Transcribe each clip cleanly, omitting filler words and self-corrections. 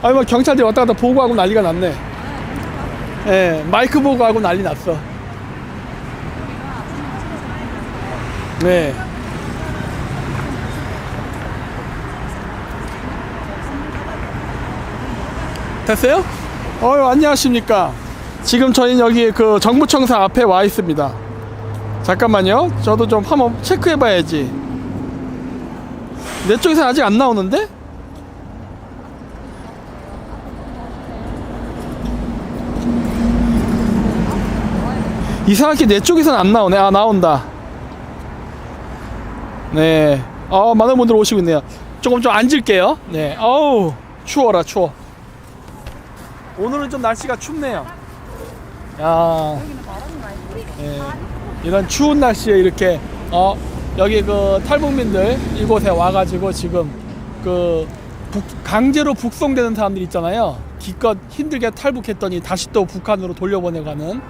아니 뭐 경찰들이 왔다 갔다 보고하고 난리가 났네. 예, 마이크 보고하고 난리 났어. 네. 됐어요? 안녕하십니까. 지금 저희는 여기 그 정부청사 앞에 와 있습니다. 잠깐만요. 저도 좀 한번 체크해 봐야지. 내 쪽에서 아직 안 나오는데? 이상하게 내 쪽에서는 안 나오네. 아, 나온다. 네. 많은 분들 오시고 있네요. 조금 좀 앉을게요. 네. 어우, 추워라, 추워. 오늘은 좀 날씨가 춥네요. 야. 네. 이런 추운 날씨에 이렇게, 여기 그 탈북민들 이곳에 와가지고 지금 그 강제로 북송되는 사람들 있잖아요. 기껏 힘들게 탈북했더니 다시 또 북한으로 돌려보내가는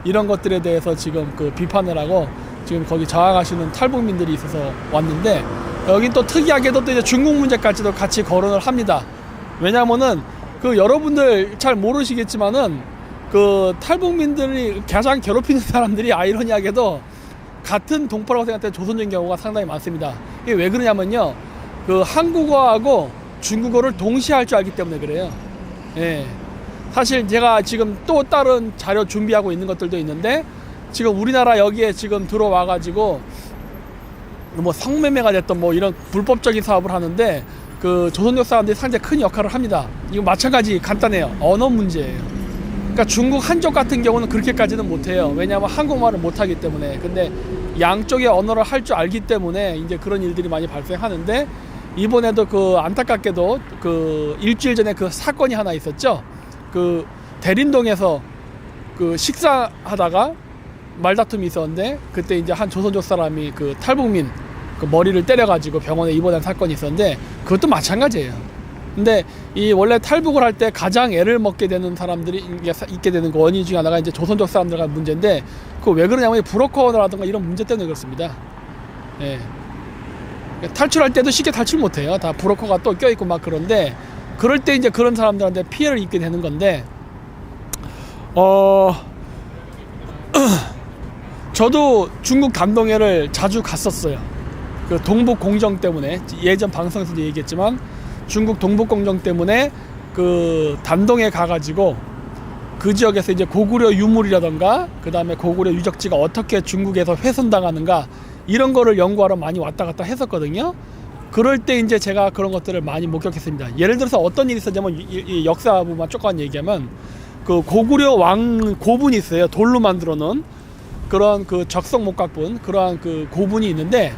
이런 것들에 대해서 지금 그 비판을 하고 지금 거기 저항하시는 탈북민들이 있어서 왔는데, 여긴 또 특이하게도 또 이제 중국 문제까지도 같이 거론을 합니다. 왜냐면은 그 여러분들 잘 모르시겠지만은 그 탈북민들이 가장 괴롭히는 사람들이 아이러니하게도 같은 동포라고 생각되는 조선인 경우가 상당히 많습니다. 이게 왜 그러냐면요, 그 한국어하고 중국어를 동시에 할 줄 알기 때문에 그래요. 예. 사실 제가 지금 또 다른 자료 준비하고 있는 것들도 있는데, 지금 우리나라 여기에 지금 들어와 가지고 뭐 성매매가 됐던 뭐 이런 불법적인 사업을 하는데 그 조선족 사람들이 상당히 큰 역할을 합니다. 이거 마찬가지 간단해요. 언어 문제예요. 그러니까 중국 한족 같은 경우는 그렇게까지는 못해요. 왜냐하면 한국말을 못하기 때문에. 근데 양쪽의 언어를 할 줄 알기 때문에 이제 그런 일들이 많이 발생하는데, 이번에도 그 안타깝게도 그 일주일 전에 그 사건이 하나 있었죠. 그 대림동에서 그 식사하다가 말다툼이 있었는데, 그때 이제 한 조선족 사람이 그 탈북민 그 머리를 때려가지고 병원에 입원한 사건이 있었는데, 그것도 마찬가지예요. 근데 이 원래 탈북을 할 때 가장 애를 먹게 되는 사람들이 있게 되는 그 원인 중에 하나가 이제 조선족 사람들과 문제인데, 그거 왜 그러냐면 브로커라든가 이런 문제 때문에 그렇습니다. 예. 탈출할 때도 쉽게 탈출 못해요. 다 브로커가 또 껴있고 막 그런데, 그럴 때 이제 그런 사람들한테 피해를 입게 되는 건데, 저도 중국 단동해를 자주 갔었어요. 그 동북 공정 때문에, 예전 방송에서도 얘기했지만 중국 동북 공정 때문에 그 단동에 가가지고 그 지역에서 이제 고구려 유물이라던가 그 다음에 고구려 유적지가 어떻게 중국에서 훼손당하는가 이런 거를 연구하러 많이 왔다 갔다 했었거든요. 그럴 때 이제 제가 그런 것들을 많이 목격했습니다. 예를 들어서 어떤 일이 있었냐면, 이 역사 부분만 조금 얘기하면, 그 고구려 왕 고분이 있어요. 돌로 만들어 놓은 그런 그 적성목각분, 그러한 그 고분이 있는데,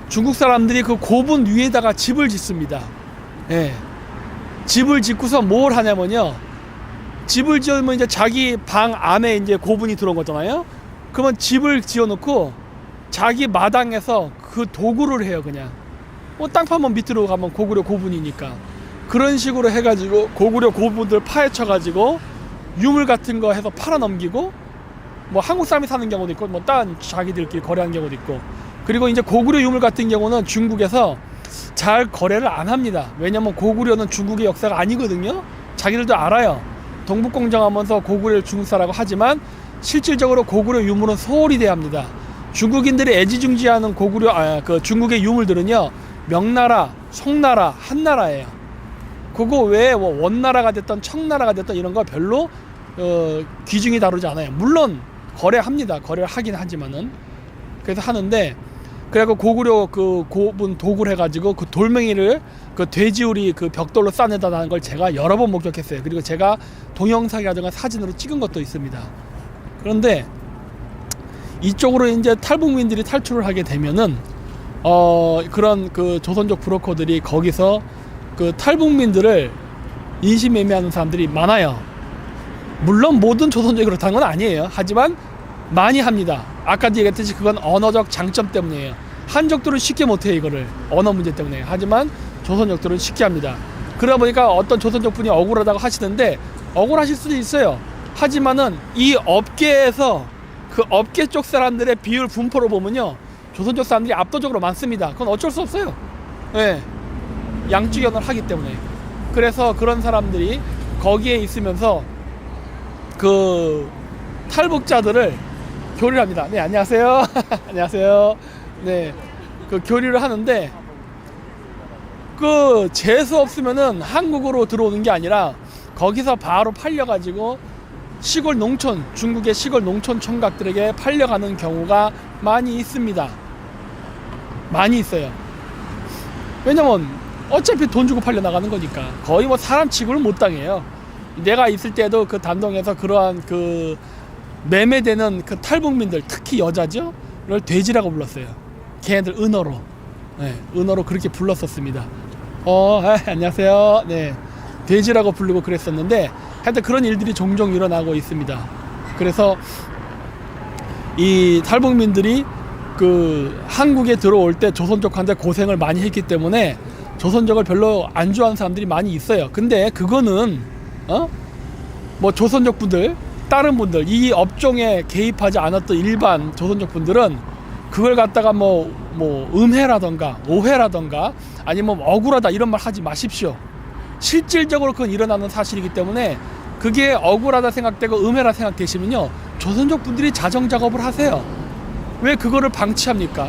중국 사람들이 그 고분 위에다가 집을 짓습니다. 예. 집을 짓고서 뭘 하냐면요, 집을 지으면 이제 자기 방 안에 이제 고분이 들어온 거잖아요. 그러면 집을 지어놓고 자기 마당에서 그 도구를 해요. 그냥 땅 파면 밑으로 가면 고구려 고분이니까, 그런 식으로 해가지고 고구려 고분들 파헤쳐가지고 유물 같은 거 해서 팔아넘기고, 뭐 한국 사람이 사는 경우도 있고 뭐 딴 자기들끼리 거래하는 경우도 있고. 그리고 이제 고구려 유물 같은 경우는 중국에서 잘 거래를 안 합니다. 왜냐면 고구려는 중국의 역사가 아니거든요. 자기들도 알아요. 동북공정하면서 고구려를 중국사라고 하지만 실질적으로 고구려 유물은 소홀히 대합니다. 중국인들이 애지중지하는 그 중국의 유물들은요, 명나라, 송나라, 한나라예요. 그거 외에 뭐 원나라가 됐던 청나라가 됐던 이런 거 별로 귀중히 다루지 않아요. 물론 거래합니다. 거래를 하긴 하지만은. 그래서 하는데, 그래갖고 고구려 그 고분 도구를 해가지고 그 돌멩이를 그 돼지우리 그 벽돌로 싸내다는 걸 제가 여러 번 목격했어요. 그리고 제가 동영상이라든가 사진으로 찍은 것도 있습니다. 그런데 이쪽으로 이제 탈북민들이 탈출을 하게 되면은 그런 그 조선족 브로커들이 거기서 그 탈북민들을 인신매매하는 사람들이 많아요. 물론 모든 조선족이 그렇다는 건 아니에요. 하지만 많이 합니다. 아까도 얘기했듯이 그건 언어적 장점 때문이에요. 한족들은 쉽게 못해요. 이거를 언어 문제 때문에. 하지만 조선족들은 쉽게 합니다. 그러다 보니까 어떤 조선족 분이 억울하다고 하시는데, 억울하실 수도 있어요. 하지만은 이 업계에서 그 업계 쪽 사람들의 비율 분포로 보면요, 조선족 사람들이 압도적으로 많습니다. 그건 어쩔 수 없어요. 예. 양쪽 연을 하기 때문에. 그래서 그런 사람들이 거기에 있으면서 그 탈북자들을 교류를 합니다. 네, 안녕하세요. 안녕하세요. 네, 그 교류를 하는데 그 재수 없으면은 한국으로 들어오는 게 아니라 거기서 바로 팔려가지고 시골 농촌, 중국의 시골 농촌 총각들에게 팔려가는 경우가 많이 있습니다. 많이 있어요. 왜냐면 어차피 돈 주고 팔려나가는 거니까 거의 뭐 사람 취급을 못 당해요. 내가 있을 때도 그 단동에서 그러한 그 매매되는 그 탈북민들, 특히 여자죠, 를 돼지라고 불렀어요. 걔네들 은어로, 네, 은어로 그렇게 불렀었습니다. 안녕하세요. 네, 돼지라고 부르고 그랬었는데 하여튼 그런 일들이 종종 일어나고 있습니다. 그래서 이 탈북민들이 그 한국에 들어올 때 조선족한테 고생을 많이 했기 때문에 조선족을 별로 안 좋아하는 사람들이 많이 있어요. 근데 그거는 뭐 조선족 분들, 다른 분들, 이 업종에 개입하지 않았던 일반 조선족 분들은 그걸 갖다가 뭐 음해라던가 오해라던가 아니면 억울하다 이런 말 하지 마십시오. 실질적으로 그건 일어나는 사실이기 때문에 그게 억울하다 생각되고 음해라 생각되시면요, 조선족 분들이 자정 작업을 하세요. 왜 그거를 방치합니까?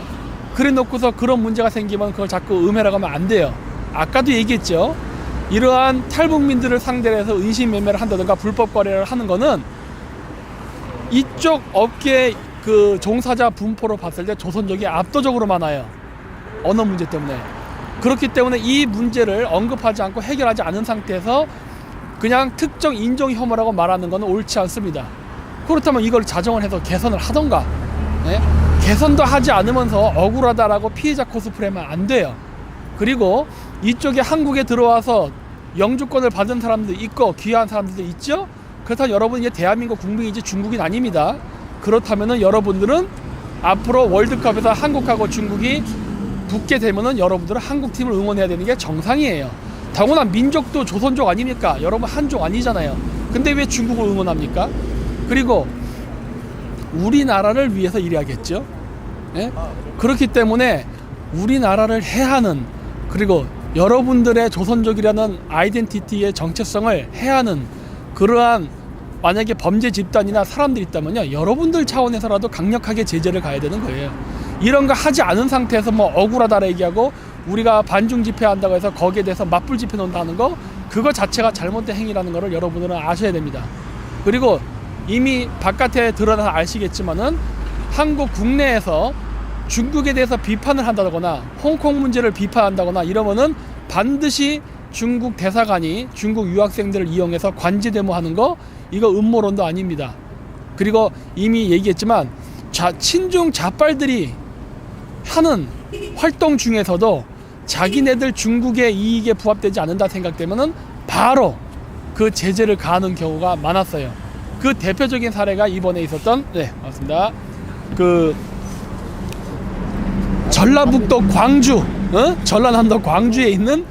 그래 놓고서 그런 문제가 생기면 그걸 자꾸 음해라고 하면 안 돼요. 아까도 얘기했죠. 이러한 탈북민들을 상대로 해서 인신매매를 한다든가 불법 거래를 하는 거는 이쪽 업계 그 종사자 분포로 봤을 때 조선족이 압도적으로 많아요. 언어 문제 때문에. 그렇기 때문에 이 문제를 언급하지 않고 해결하지 않은 상태에서 그냥 특정 인종 혐오라고 말하는 건 옳지 않습니다. 그렇다면 이걸 자정을 해서 개선을 하던가, 네? 개선도 하지 않으면서 억울하다라고 피해자 코스프레하면 안 돼요. 그리고 이쪽에 한국에 들어와서 영주권을 받은 사람도 있고 귀한 사람들도 있죠. 그렇다면 여러분 이제 대한민국 국민이지 중국인 아닙니다. 그렇다면은 여러분들은 앞으로 월드컵에서 한국하고 중국이 붙게 되면은 여러분들은 한국팀을 응원해야 되는 게 정상이에요. 더구나 민족도 조선족 아닙니까? 여러분 한족 아니잖아요. 근데 왜 중국을 응원합니까? 그리고 우리나라를 위해서 일해야겠죠. 예? 그렇기 때문에 우리나라를 해하는, 그리고 여러분들의 조선족이라는 아이덴티티의 정체성을 해하는 그러한 만약에 범죄 집단이나 사람들이 있다면요, 여러분들 차원에서라도 강력하게 제재를 가야 되는 거예요. 이런 거 하지 않은 상태에서 뭐 억울하다라 얘기하고 우리가 반중 집회한다고 해서 거기에 대해서 맞불 집회 논다는 거, 그거 자체가 잘못된 행위라는 거를 여러분들은 아셔야 됩니다. 그리고 이미 바깥에 드러나서 아시겠지만은 한국 국내에서 중국에 대해서 비판을 한다거나 홍콩 문제를 비판한다거나 이러면은 반드시 중국 대사관이 중국 유학생들을 이용해서 관제 데모하는 거, 이거 음모론도 아닙니다. 그리고 이미 얘기했지만 친중 좌빨들이 하는 활동 중에서도 자기네들 중국의 이익에 부합되지 않는다 생각되면은 바로 그 제재를 가하는 경우가 많았어요. 그 대표적인 사례가 이번에 있었던, 네, 맞습니다. 그 전라북도 광주, 전라남도 광주에 있는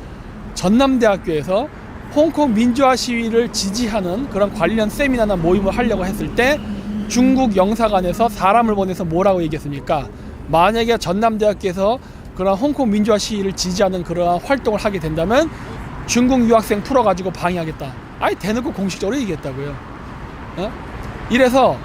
전남대학교에서 홍콩 민주화 시위를 지지하는 그런 관련 세미나나 모임을 하려고 했을 때 중국 영사관에서 사람을 보내서 뭐라고 얘기했습니까? 만약에 전남대학교에서 그런 홍콩 민주화 시위를 지지하는 그러한 활동을 하게 된다면 중국 유학생 풀어가지고 방해하겠다. 아예 대놓고 공식적으로 얘기했다고요. 이래서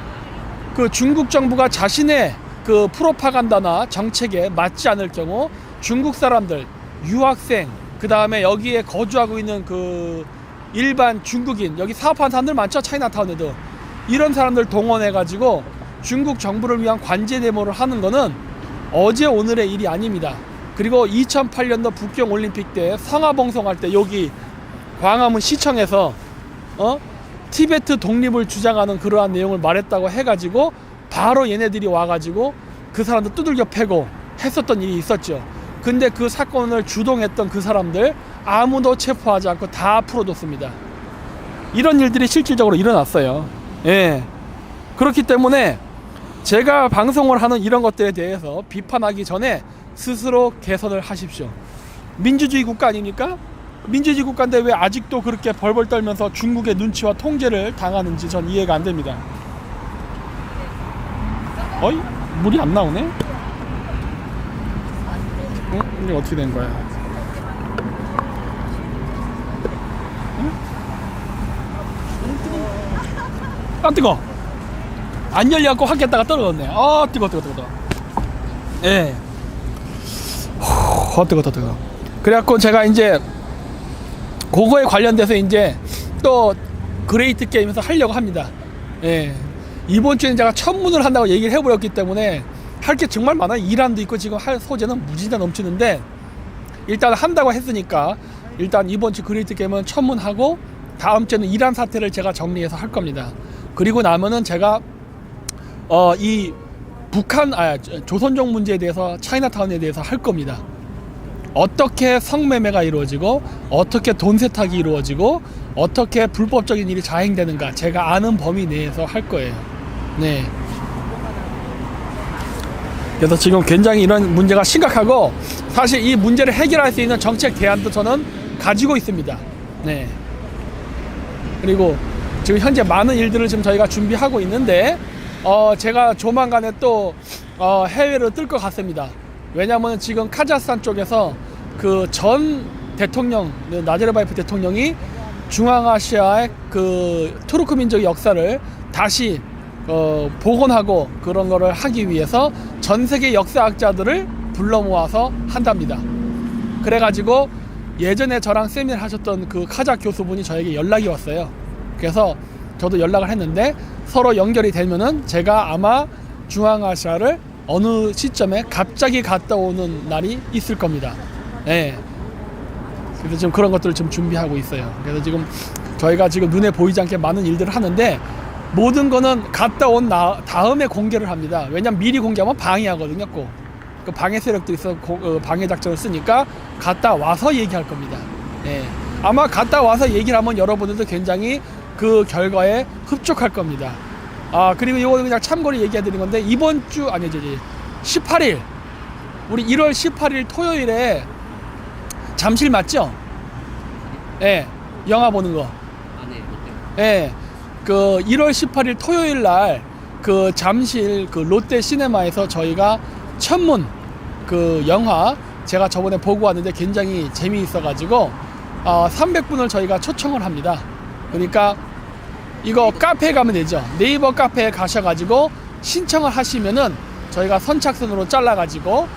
그 중국 정부가 자신의 그 프로파간다나 정책에 맞지 않을 경우 중국 사람들, 유학생, 그 다음에 여기에 거주하고 있는 그 일반 중국인, 여기 사업하는 사람들 많죠? 차이나타운에도. 이런 사람들 동원해가지고 중국 정부를 위한 관제 데모를 하는 거는 어제 오늘의 일이 아닙니다. 그리고 2008년도 북경 올림픽 때 성화봉송할 때 여기 광화문 시청에서 티베트 독립을 주장하는 그러한 내용을 말했다고 해가지고 바로 얘네들이 와가지고 그 사람들 두들겨 패고 했었던 일이 있었죠. 근데 그 사건을 주동했던 그 사람들 아무도 체포하지 않고 다 풀어줬습니다. 이런 일들이 실질적으로 일어났어요. 예. 그렇기 때문에 제가 방송을 하는 이런 것들에 대해서 비판하기 전에 스스로 개선을 하십시오. 민주주의 국가 아닙니까? 민주주의 국가인데 왜 아직도 그렇게 벌벌 떨면서 중국의 눈치와 통제를 당하는지 전 이해가 안 됩니다. 어이? 물이 안 나오네? 이게 어떻게 된 거야? 아 뜨거. 안 열려갖고 확 깼다가 떨어졌네. 아 뜨거. 예. 뜨거. 그래갖고 제가 이제 그거에 관련돼서 이제 또 그레이트 게임에서 하려고 합니다. 예. 이번 주에는 제가 천문을 한다고 얘기를 해버렸기 때문에 할 게 정말 많아요. 이란도 있고 지금 할 소재는 무지다 넘치는데 일단 한다고 했으니까 일단 이번 주 그레이트 게임은 천문하고 다음 주에는 이란 사태를 제가 정리해서 할 겁니다. 그리고 나면은 제가 이 북한 조선족 문제에 대해서 차이나타운에 대해서 할 겁니다. 어떻게 성매매가 이루어지고 어떻게 돈 세탁이 이루어지고 어떻게 불법적인 일이 자행되는가 제가 아는 범위 내에서 할 거예요. 네. 그래서 지금 굉장히 이런 문제가 심각하고 사실 이 문제를 해결할 수 있는 정책 대안도 저는 가지고 있습니다. 네. 그리고 지금 현재 많은 일들을 지금 저희가 준비하고 있는데 제가 조만간에 또 해외로 뜰 것 같습니다. 왜냐하면 지금 카자흐스탄 쪽에서 그 전 대통령 나제르바예프 대통령이 중앙아시아의 그 투르크 민족의 역사를 다시 복원하고 그런 거를 하기 위해서 전 세계 역사학자들을 불러 모아서 한답니다. 그래가지고 예전에 저랑 세미나를 하셨던 그 카자 교수분이 저에게 연락이 왔어요. 그래서 저도 연락을 했는데 서로 연결이 되면은 제가 아마 중앙아시아를 어느 시점에 갑자기 갔다 오는 날이 있을 겁니다. 예. 그래서 지금 그런 것들을 좀 준비하고 있어요. 그래서 지금 저희가 지금 눈에 보이지 않게 많은 일들을 하는데 모든 거는 갔다 온 다음에 공개를 합니다. 왜냐면 미리 공개하면 방해하거든요. 꼭. 그 방해 세력들이 있어 방해 작전을 쓰니까 갔다 와서 얘기할 겁니다. 예. 아마 갔다 와서 얘기를 하면 여러분들도 굉장히 그 결과에 흡족할 겁니다. 그리고 이거는 그냥 참고로 얘기해 드린 건데 이번 주 18일 우리 1월 18일 토요일에 잠실 맞죠? 예. 영화 보는 거. 예. 그 1월 18일 토요일 날 그 잠실 그 롯데 시네마에서 저희가 천문 그 영화 제가 저번에 보고 왔는데 굉장히 재미있어 가지고 300분을 저희가 초청을 합니다. 그러니까 이거 카페에 가면 되죠. 네이버 카페에 가셔가지고 신청을 하시면은 저희가 선착순으로 잘라가지고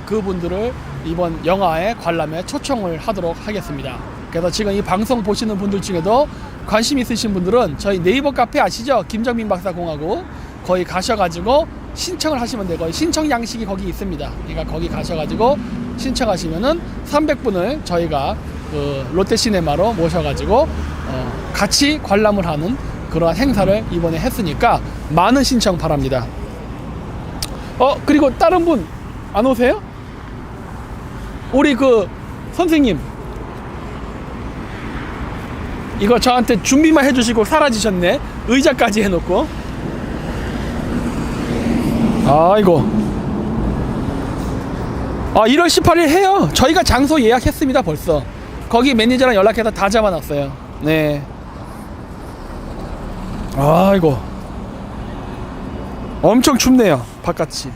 그분들을 이번 영화의 관람에 초청을 하도록 하겠습니다. 그래서 지금 이 방송 보시는 분들 중에도 관심 있으신 분들은 저희 네이버 카페 아시죠? 김정민 박사 공화국 거기 가셔가지고 신청을 하시면 돼요. 거기 신청 양식이 거기 있습니다. 그러니까 거기 가셔가지고 신청하시면은 300분을 저희가 그 롯데시네마로 모셔가지고 같이 관람을 하는 그러한 행사를 이번에 했으니까 많은 신청 바랍니다. 그리고 다른 분 안 오세요? 우리 그 선생님 이거 저한테 준비만 해주시고 사라지셨네. 의자까지 해놓고. 아이고. 1월 18일 해요. 저희가 장소 예약했습니다 벌써. 거기 매니저랑 연락해서 다 잡아놨어요. 네. 아이고. 엄청 춥네요 바깥이.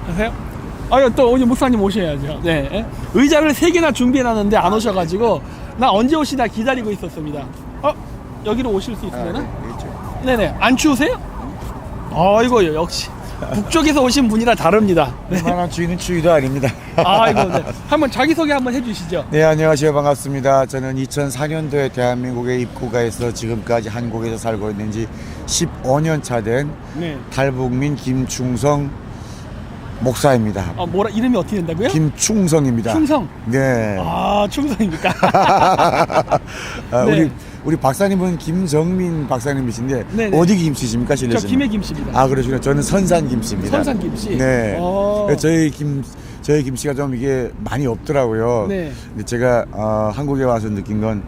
하세요? 또 오늘 목사님 오셔야죠. 네. 의자를 3개나 준비해놨는데 안 오셔가지고 나 언제 오시나 기다리고 있었습니다. 여기로 오실 수 있으면은? 네네. 안 추우세요? 이거 역시 북쪽에서 오신 분이라 다릅니다. 이만한 추위는 추위도 아닙니다. 이거 네. 한번 자기소개 한번 해주시죠. 네, 안녕하세요. 반갑습니다. 저는 2004년도에 대한민국에 입국가 해서 지금까지 한국에서 살고 있는 지 15년 차 된 탈북민 김충성 목사입니다. 이름이 어떻게 된다고요? 김충성입니다. 충성? 네. 충성입니까? 네. 우리 박사님은 김정민 박사님이신데 네네. 어디 김씨십니까? 저 김해 김씨입니다. 그러시구나. 저는 선산 김씨입니다. 선산 김씨. 네. 저희 김씨가 좀 이게 많이 없더라고요. 네. 근데 제가 한국에 와서 느낀 건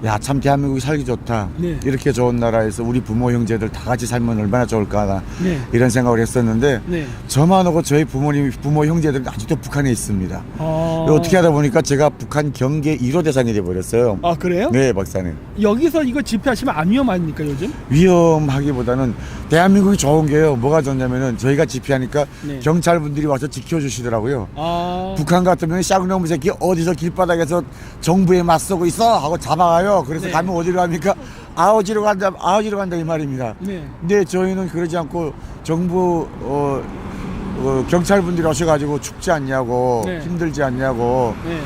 야, 참 대한민국이 살기 좋다. 네. 이렇게 좋은 나라에서 우리 부모 형제들 다 같이 살면 얼마나 좋을까 네. 이런 생각을 했었는데 네. 저만 하고 저희 부모 형제들은 아직도 북한에 있습니다. 아. 어떻게 하다 보니까 제가 북한 경계 1호 대상이 돼버렸어요. 아, 그래요? 네, 박사님. 여기서 이거 집회하시면 안 위험합니까 요즘? 위험하기보다는 대한민국이 좋은 게요. 뭐가 좋냐면은 저희가 집회하니까 네. 경찰분들이 와서 지켜주시더라고요. 아. 북한 같으면 쌍놈 새끼 어디서 길바닥에서 정부에 맞서고 있어 하고 잡아가요. 그래서 네. 가면 어디로 갑니까? 아우지로 간다 이 말입니다. 네. 근데 저희는 그러지 않고 정부 경찰분들이 오셔가지고 춥지 않냐고 네. 힘들지 않냐고 네.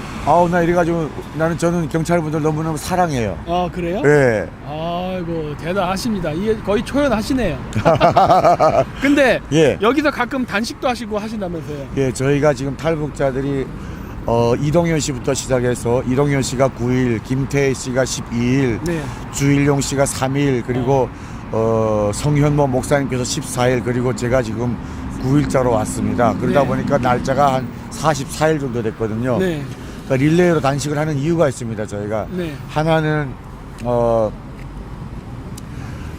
나 이래가지고 저는 경찰분들 너무너무 사랑해요. 아, 그래요? 네. 아이고 대단하십니다. 이게 거의 초연하시네요. 근데 예. 여기서 가끔 단식도 하시고 하신다면서요? 예, 저희가 지금 탈북자들이 이동현 씨부터 시작해서 이동현 씨가 9일, 김태희 씨가 12일, 네. 주일용 씨가 3일, 그리고 성현모 목사님께서 14일, 그리고 제가 지금 9일자로 왔습니다. 그러다 네. 보니까 날짜가 한 44일 정도 됐거든요. 네. 그러니까 릴레이로 단식을 하는 이유가 있습니다. 저희가 네. 하나는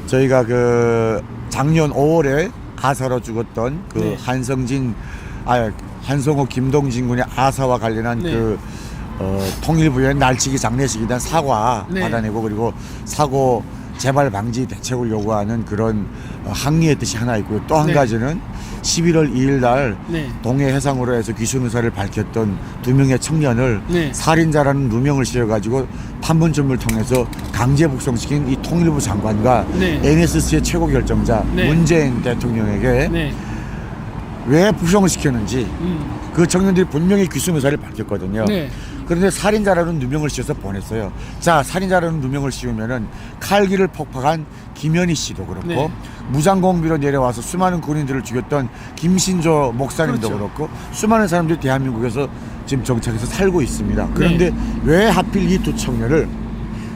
저희가 그 작년 5월에 아사로 죽었던 그 네. 한성호 김동진 군의 아사와 관련한 네. 그 통일부의 날치기 장례식에 대한 사과 네. 받아내고 그리고 사고 재발 방지 대책을 요구하는 그런 항의의 뜻이 하나 있고요. 또 한 네. 가지는 11월 2일 날 네. 동해 해상으로 해서 귀순 의사를 밝혔던 2명의 청년을 네. 살인자라는 누명을 씌워가지고 판문점을 통해서 강제 북송시킨 이 통일부 장관과 네. NSC의 최고 결정자 네. 문재인 대통령에게 네. 왜 북송을 시켰는지 음. 그 청년들이 분명히 귀순 의사를 밝혔거든요. 네. 그런데 살인자라는 누명을 씌워서 보냈어요. 자, 살인자라는 누명을 씌우면은 칼기를 폭파한 김현희 씨도 그렇고 네. 무장공비로 내려와서 수많은 군인들을 죽였던 김신조 목사님도 그렇죠. 그렇고 수많은 사람들이 대한민국에서 지금 정착해서 살고 있습니다. 그런데 왜 하필 이 두 청년을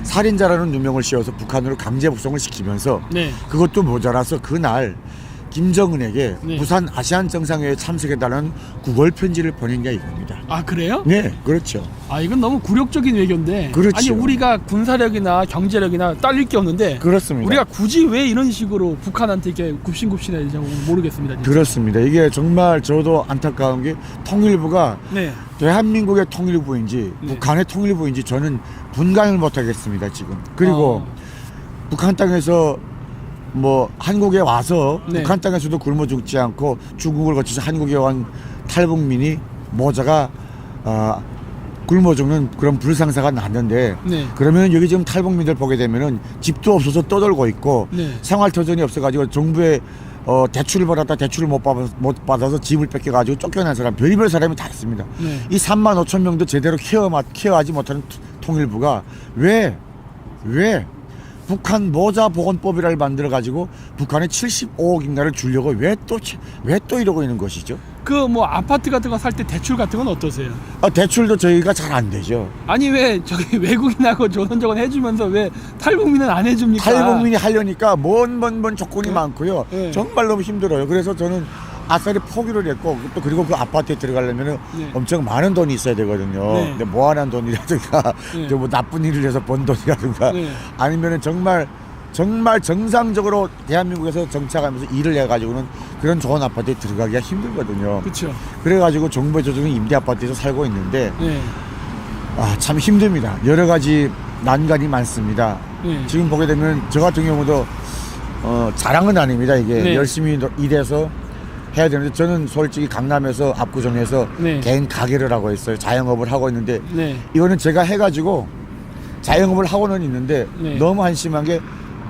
살인자라는 누명을 씌워서 북한으로 강제 북송을 시키면서 네. 그것도 모자라서 그날 김정은에게 네. 부산 아시안 정상회의에 참석해달라는 구걸 편지를 보낸 게 이겁니다. 아, 그래요? 네, 그렇죠. 아, 이건 너무 굴욕적인 외교인데. 그렇죠. 아니, 우리가 군사력이나 경제력이나 딸릴 게 없는데. 그렇습니다. 우리가 굳이 왜 이런 식으로 북한한테 이렇게 굽신굽신해야 되는지 모르겠습니다. 진짜. 그렇습니다. 이게 정말 저도 안타까운 게 통일부가 네. 대한민국의 통일부인지 네. 북한의 통일부인지 저는 분간을 못하겠습니다 지금. 그리고 북한 땅에서 뭐 한국에 와서 네. 북한 땅에서도 굶어 죽지 않고 중국을 거쳐서 한국에 온 탈북민이 모자가 굶어 죽는 그런 불상사가 났는데 네. 그러면 여기 지금 탈북민들 보게 되면은 집도 없어서 떠돌고 있고 네. 생활터전이 없어가지고 정부에 대출을 받았다 대출을 못 받아서 집을 뺏겨가지고 쫓겨난 사람 별의별 사람이 다 있습니다. 네. 이 3만 5천 명도 제대로 케어하지 못하는 통일부가 왜 북한 모자 보건법이라를 만들어 가지고 북한에 75억인가를 주려고 왜 또 이러고 있는 것이죠? 그 뭐 아파트 같은 거 살 때 대출 같은 건 어떠세요? 대출도 저희가 잘 안 되죠. 아니 왜 저기 외국인하고 조선족은 해주면서 왜 탈북민은 안 해줍니까? 탈북민이 하려니까 뭔 조건이 많고요. 네. 정말 너무 힘들어요. 그래서 저는 아싸리 포기를 했고 또 그리고 그 아파트에 들어가려면 네. 엄청 많은 돈이 있어야 되거든요. 네. 근데 모아난 돈이라든가 네. 뭐 나쁜 일을 해서 번 돈이라든가 네. 아니면은 정말 정상적으로 대한민국에서 정착하면서 일을 해가지고는 그런 좋은 아파트에 들어가기가 힘들거든요. 그렇죠. 그래가지고 정부에 줘주는 임대 아파트에서 살고 있는데 네. 참 힘듭니다. 여러 가지 난관이 많습니다. 네. 지금 보게 되면 저 같은 경우도 자랑은 아닙니다. 이게 네. 열심히 일해서 해야 되는데 저는 솔직히 강남에서 압구정에서 네. 개인 가게를 하고 있어요. 자영업을 하고 있는데 네. 이거는 제가 해가지고 자영업을 하고는 있는데 네. 너무 한심한 게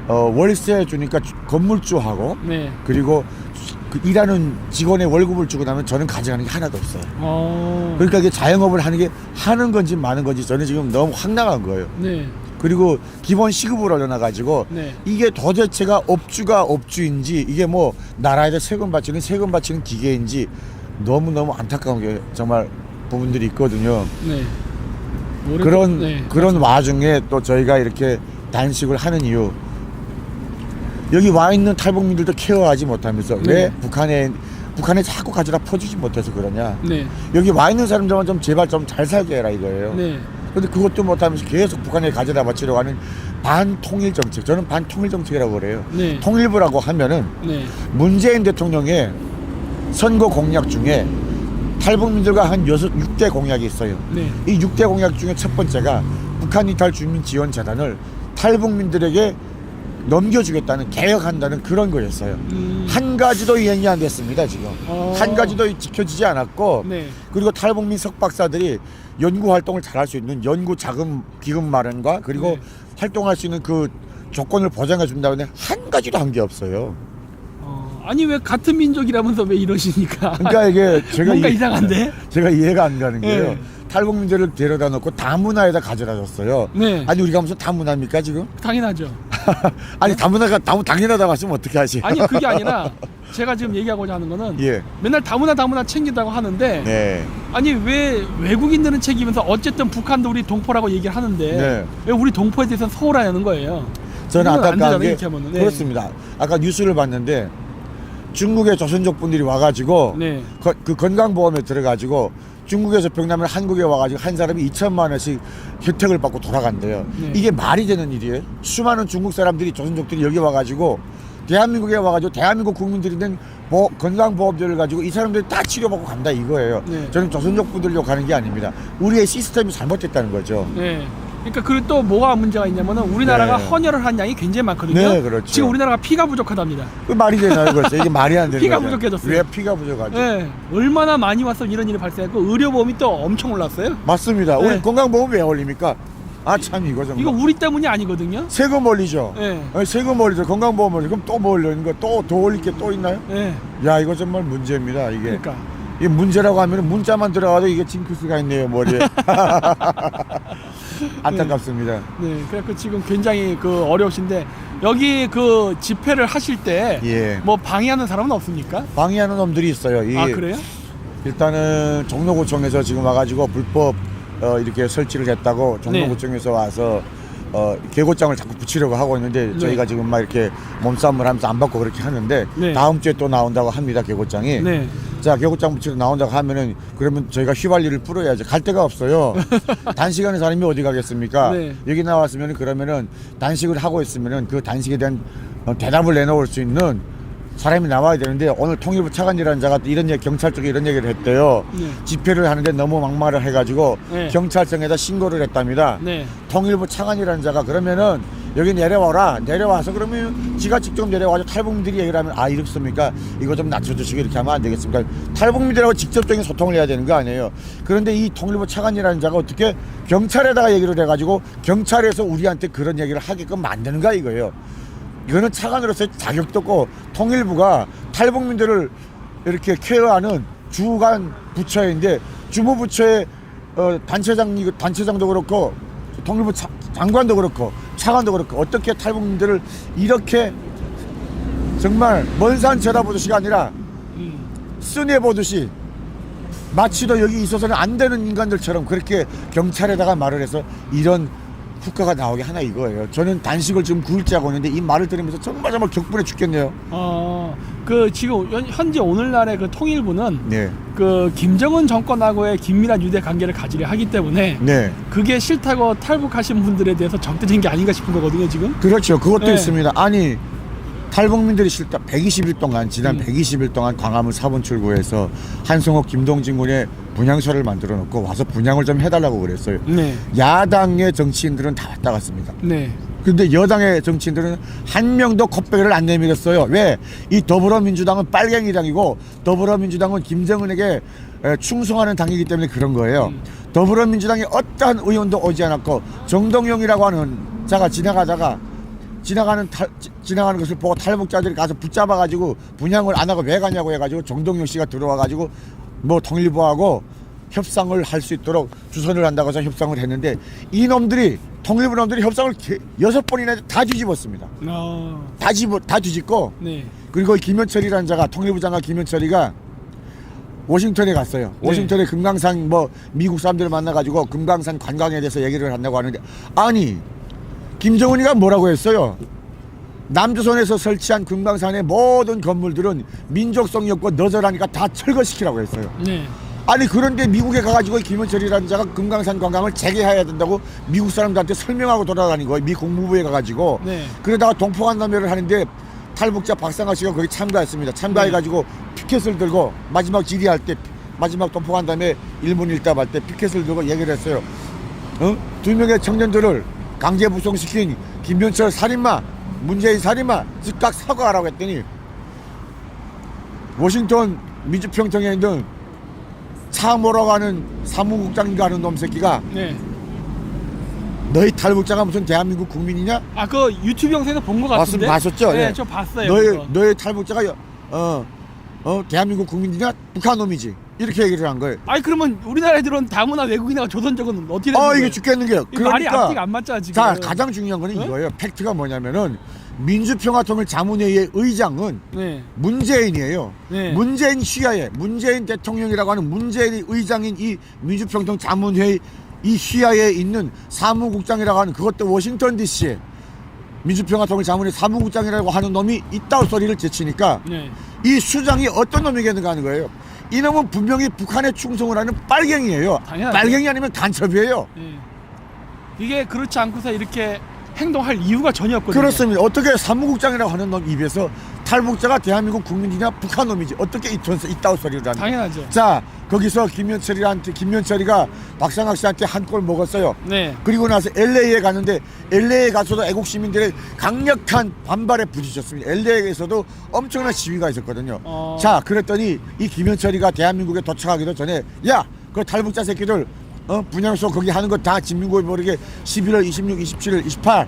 월세 주니까 건물주하고 네. 그리고 그 일하는 직원의 월급을 주고 나면 저는 가져가는 게 하나도 없어요. 그러니까 이게 자영업을 하는 게 하는 건지 마는 건지 저는 지금 너무 황당한 거예요. 네. 그리고 기본 시급을 올려놔가지고 네. 이게 도대체가 업주가 업주인지 이게 뭐 나라에다 세금 바치는 기계인지 너무너무 안타까운 게 정말 부분들이 있거든요. 네. 그런 와중에 또 저희가 이렇게 단식을 하는 이유 여기 와 있는 탈북민들도 케어하지 못하면서 네. 왜 북한에 자꾸 가져다 퍼주지 못해서 그러냐. 네. 여기 와 있는 사람들만 좀 제발 좀 잘 살게 해라 이거예요. 네. 그런데 그것도 못하면서 계속 북한에 가져다 바치려고 하는 반통일 정책. 저는 반통일 정책이라고 그래요. 네. 통일부라고 하면은 네. 문재인 대통령의 선거 공약 중에 탈북민들과 한 6대 공약이 있어요. 네. 이 6대 공약 중에 첫 번째가 북한 이탈 주민 지원 재단을 탈북민들에게 넘겨주겠다는, 개혁한다는 그런 거였어요. 한 가지도 이행이 안 됐습니다, 지금. 한 가지도 지켜지지 않았고, 네. 그리고 탈북민 석박사들이 연구 활동을 잘할 수 있는 연구 자금 기금 마련과 그리고 네. 활동할 수 있는 그 조건을 보장해 준다는데 한 가지도 한 게 없어요. 아니 왜 같은 민족이라면서 왜 이러시니까? 그러니까 이게 제가 뭔가 이상한데? 제가 이해가 안 가는 게요. 네. 탈북민들을 데려다 놓고 다문화에다 가져다 줬어요. 네. 아니 우리가 무슨 다문화입니까 지금? 당연하죠. 아니 다문화가 당연하다고 하시면 어떻게 하지? 아니 그게 아니라 제가 지금 얘기하고자 하는 거는 예. 맨날 다문화 챙긴다고 하는데 네. 아니 왜 외국인들은 챙기면서 어쨌든 북한도 우리 동포라고 얘기를 하는데 네. 왜 우리 동포에 대해서는 소홀하냐는 거예요. 저는 이건 안 안타까운 되잖아요, 게 이렇게 하면은. 네. 그렇습니다. 아까 뉴스를 봤는데 중국의 조선족 분들이 와가지고 네. 그 건강보험에 들어가지고 중국에서 병나면 한국에 와가지고 한 사람이 2천만 원씩 혜택을 받고 돌아간대요. 네. 이게 말이 되는 일이에요? 수많은 중국 사람들이 조선족들이 여기 와가지고 대한민국에 와가지고 대한민국 국민들이 된 건강보험료를 가지고 이 사람들이 다 치료받고 간다 이거예요. 네. 저는 조선족 분들 욕하는 게 아닙니다. 우리의 시스템이 잘못됐다는 거죠. 네. 그러니까 그리고 또 뭐가 문제가 있냐면은 우리나라가 네. 헌혈을 한 양이 굉장히 많거든요. 네, 그렇죠. 지금 우리나라가 피가 부족하답니다. 그 말이 되나요, 그렇죠? 이게 말이 안 되는 피가 거죠. 부족해졌어요. 왜 피가 부족하죠? 네. 얼마나 많이 와서 이런 일이 발생했고 의료보험이 또 엄청 올랐어요. 맞습니다. 네. 우리 건강보험 왜 올립니까? 아 참 이거 정말. 이거 우리 때문이 아니거든요. 세금 올리죠. 네. 아니, 세금 올리죠. 건강보험 올리죠. 그럼 또 뭐 올리는 거? 또 더 올릴 게 또 있나요? 네. 야 이거 정말 문제입니다. 이게 그러니까. 이 문제라고 하면 문자만 들어가도 이게 징크스가 있네요 머리에. 안타깝습니다. 네. 그래서 지금 굉장히 그 어려우신데 여기 그 집회를 하실 때 뭐 예. 방해하는 사람은 없습니까? 방해하는 놈들이 있어요. 아 그래요? 일단은 종로구청에서 지금 와가지고 불법 이렇게 설치를 했다고 종로구청에서 와서 계고장을 자꾸 붙이려고 하고 있는데 네. 저희가 지금 막 이렇게 몸싸움을 하면서 안 받고 그렇게 하는데 네. 다음 주에 또 나온다고 합니다 계고장이. 네. 자 계고장 붙이러 나온다고 하면은 그러면 저희가 휘발유를 뿌려야죠. 갈 데가 없어요. 단식하는 사람이 어디 가겠습니까? 네. 여기 나왔으면 그러면은 단식을 하고 있으면은 그 단식에 대한 대답을 내놓을 수 있는 사람이 나와야 되는데 오늘 통일부 차관이라는 자가 이런 얘기, 경찰 쪽에 이런 얘기를 했대요. 네. 집회를 하는데 너무 막말을 해가지고 네. 경찰청에다 신고를 했답니다. 네. 통일부 차관이라는 자가 그러면은 여기 내려와라. 내려와서 그러면 지가 직접 내려와서 탈북민들이 얘기를 하면 아 이렇습니까? 이거 좀 낮춰주시고 이렇게 하면 안 되겠습니까? 탈북민들하고 직접적인 소통을 해야 되는 거 아니에요. 그런데 이 통일부 차관이라는 자가 어떻게 경찰에다가 얘기를 해가지고 경찰에서 우리한테 그런 얘기를 하게끔 만드는가 이거예요. 이거는 차관으로서의 자격도 없고 통일부가 탈북민들을 이렇게 케어하는 주간 부처인데 주무부처의 단체장도 그렇고 통일부 장관도 그렇고 차관도 그렇고 어떻게 탈북민들을 이렇게 정말 먼 산 쳐다보듯이가 아니라 쓰내 보듯이 마치도 여기 있어서는 안 되는 인간들처럼 그렇게 경찰에다가 말을 해서 이런 국가가 나오게 하나 이거예요. 저는 단식을 지금 9일째 하고 있는데 이 말을 들으면서 정말 격분해 죽겠네요. 그 지금 현재 오늘날의 그 통일부는 네. 그 김정은 정권하고의 긴밀한 유대 관계를 가지려 하기 때문에 네. 그게 싫다고 탈북하신 분들에 대해서 적대적인 게 아닌가 싶은 거거든요 지금. 그렇죠. 그것도 네. 있습니다. 아니 탈북민들이 싫다. 120일 동안 지난 120일 동안 광화문 4번 출구에서 한성옥 김동진 군의 분향소를 만들어 놓고 와서 분향을 좀 해달라고 그랬어요. 네. 야당의 정치인들은 다 왔다 갔습니다. 네. 근데 여당의 정치인들은 한 명도 콧배를 안 내밀었어요. 왜? 이 더불어민주당은 빨갱이당이고 더불어민주당은 김정은에게 충성하는 당이기 때문에 그런 거예요. 더불어민주당이 어떠한 의원도 오지 않았고 정동영이라고 하는 자가 지나가는 것을 보고 탈북자들이 가서 붙잡아가지고 분향을 안 하고 왜 가냐고 해가지고 정동영 씨가 들어와가지고 뭐 통일부하고 협상을 할 수 있도록 주선을 한다고 해서 협상을 했는데 이 놈들이 통일부 놈들이 협상을 6번이나 다 뒤집었습니다. 다 뒤집고 네. 그리고 김현철이라는 자가 통일부 장관 김현철이가 워싱턴에 갔어요. 네. 워싱턴에 금강산 뭐 미국 사람들을 만나가지고 금강산 관광에 대해서 얘기를 한다고 하는데 아니 김정은이가 뭐라고 했어요? 남조선에서 설치한 금강산의 모든 건물들은 민족성이 없고 너절하니까 다 철거시키라고 했어요. 네. 아니 그런데 미국에 가가지고 김현철이라는 자가 금강산 관광을 재개해야 된다고 미국 사람들한테 설명하고 돌아다닌 거예요. 미 국무부에 가가지고. 네. 그러다가 동포간담회를 하는데 탈북자 박상하 씨가 거기 참가했습니다. 참가해가지고 피켓을 들고 마지막 질의할 때 마지막 동포간담회 1문 1답 할 때 피켓을 들고 얘기를 했어요. 두 명의 청년들을 강제 부송시킨 김현철 살인마, 문재인 살인마 즉각 사과하라고 했더니 워싱턴 민주평통에 있는 차 몰아가는 사무국장인가 하는 놈 새끼가 네. 너희 탈북자가 무슨 대한민국 국민이냐? 아, 그 유튜브 영상에서 본 것 같은데. 봤었죠? 네, 예. 저 봤어요. 너희 탈북자가 대한민국 국민이냐? 북한 놈이지. 이렇게 얘기를 한 거예요. 아니 그러면 우리나라 애들은 다문화 외국인하고 조선족은 어떻게 되는 거예요? 이게 죽겠는 게요. 말이 앞뒤가 안 맞잖아 지금. 자, 가장 중요한 거는 네? 이거예요. 팩트가 뭐냐면은 민주평화통일 자문회의의 의장은 네. 문재인이에요. 네. 문재인 시야에 문재인 대통령이라고 하는 문재인이 의장인 이 민주평통 자문회의 이 시야에 있는 사무국장이라고 하는 그것도 워싱턴 DC 민주평화통일 자문회 사무국장이라고 하는 놈이 있다고 소리를 제치니까 네. 이 수장이 어떤 놈이겠는가 하는 거예요. 이놈은 분명히 북한에 충성을 하는 빨갱이에요. 당연하죠. 빨갱이 아니면 간첩이에요. 네. 이게 그렇지 않고서 이렇게 행동할 이유가 전혀 없거든요. 그렇습니다. 어떻게 사무국장이라고 하는 놈 입에서 탈북자가 대한민국 국민이냐 북한 놈이지 어떻게 있다고 소리를 하는 당연하죠. 자, 거기서 김현철이가 박상학 씨한테 한 골 먹었어요. 네. 그리고 나서 LA에 갔는데 LA에 가서도 애국 시민들의 강력한 반발에 부딪혔습니다. LA에서도 엄청난 시위가 있었거든요. 자, 그랬더니 이 김현철이가 대한민국에 도착하기도 전에 야, 그 탈북자 새끼들 분향소 거기 하는 거 다 진민고에 모르게 11월 26, 27일, 28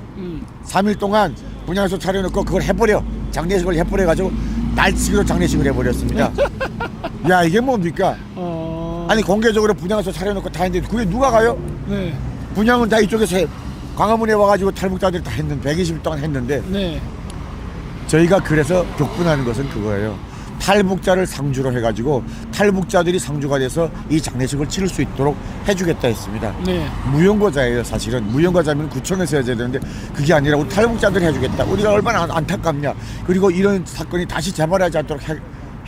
3일 동안 분향소 차려놓고 그걸 해버려. 장례식을 해버려가지고 날치기로 장례식을 해버렸습니다. 야, 이게 뭡니까? 아니 공개적으로 분향소 차려놓고 다 했는데 그게 누가 가요? 네. 분향은 다 이쪽에서 광화문에 와가지고 탈북자들이 다 했는데 120일 동안 했는데 네. 저희가 그래서 격분하는 것은 그거예요. 탈북자를 상주로 해가지고 탈북자들이 상주가 돼서 이 장례식을 치를 수 있도록 해주겠다 했습니다. 네. 무용고자예요. 사실은 무용고자면 구청에서 해야 되는데 그게 아니라 우리 탈북자들이 해주겠다. 우리가 얼마나 안타깝냐. 그리고 이런 사건이 다시 재발하지 않도록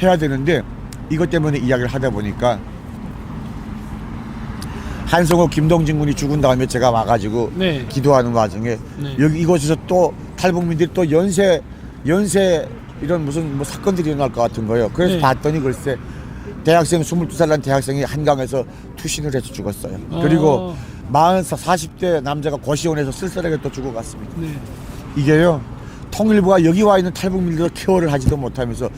해야 되는데 이것 때문에 이야기를 하다 보니까 한성호 김동진 군이 죽은 다음에 제가 와가지고 네. 기도하는 와중에 네. 여기 이곳에서 또 탈북민들이 또 연세 이런 무슨 뭐 사건들이 일어날 것 같은 거예요. 그래서 네. 봤더니 글쎄 대학생 22살 난 대학생이 한강에서 투신을 해서 죽었어요. 그리고 40대 남자가 고시원에서 쓸쓸하게 또 죽어갔습니다. 네. 이게요, 통일부가 여기 와 있는 탈북민들을 케어를 하지도 못하면서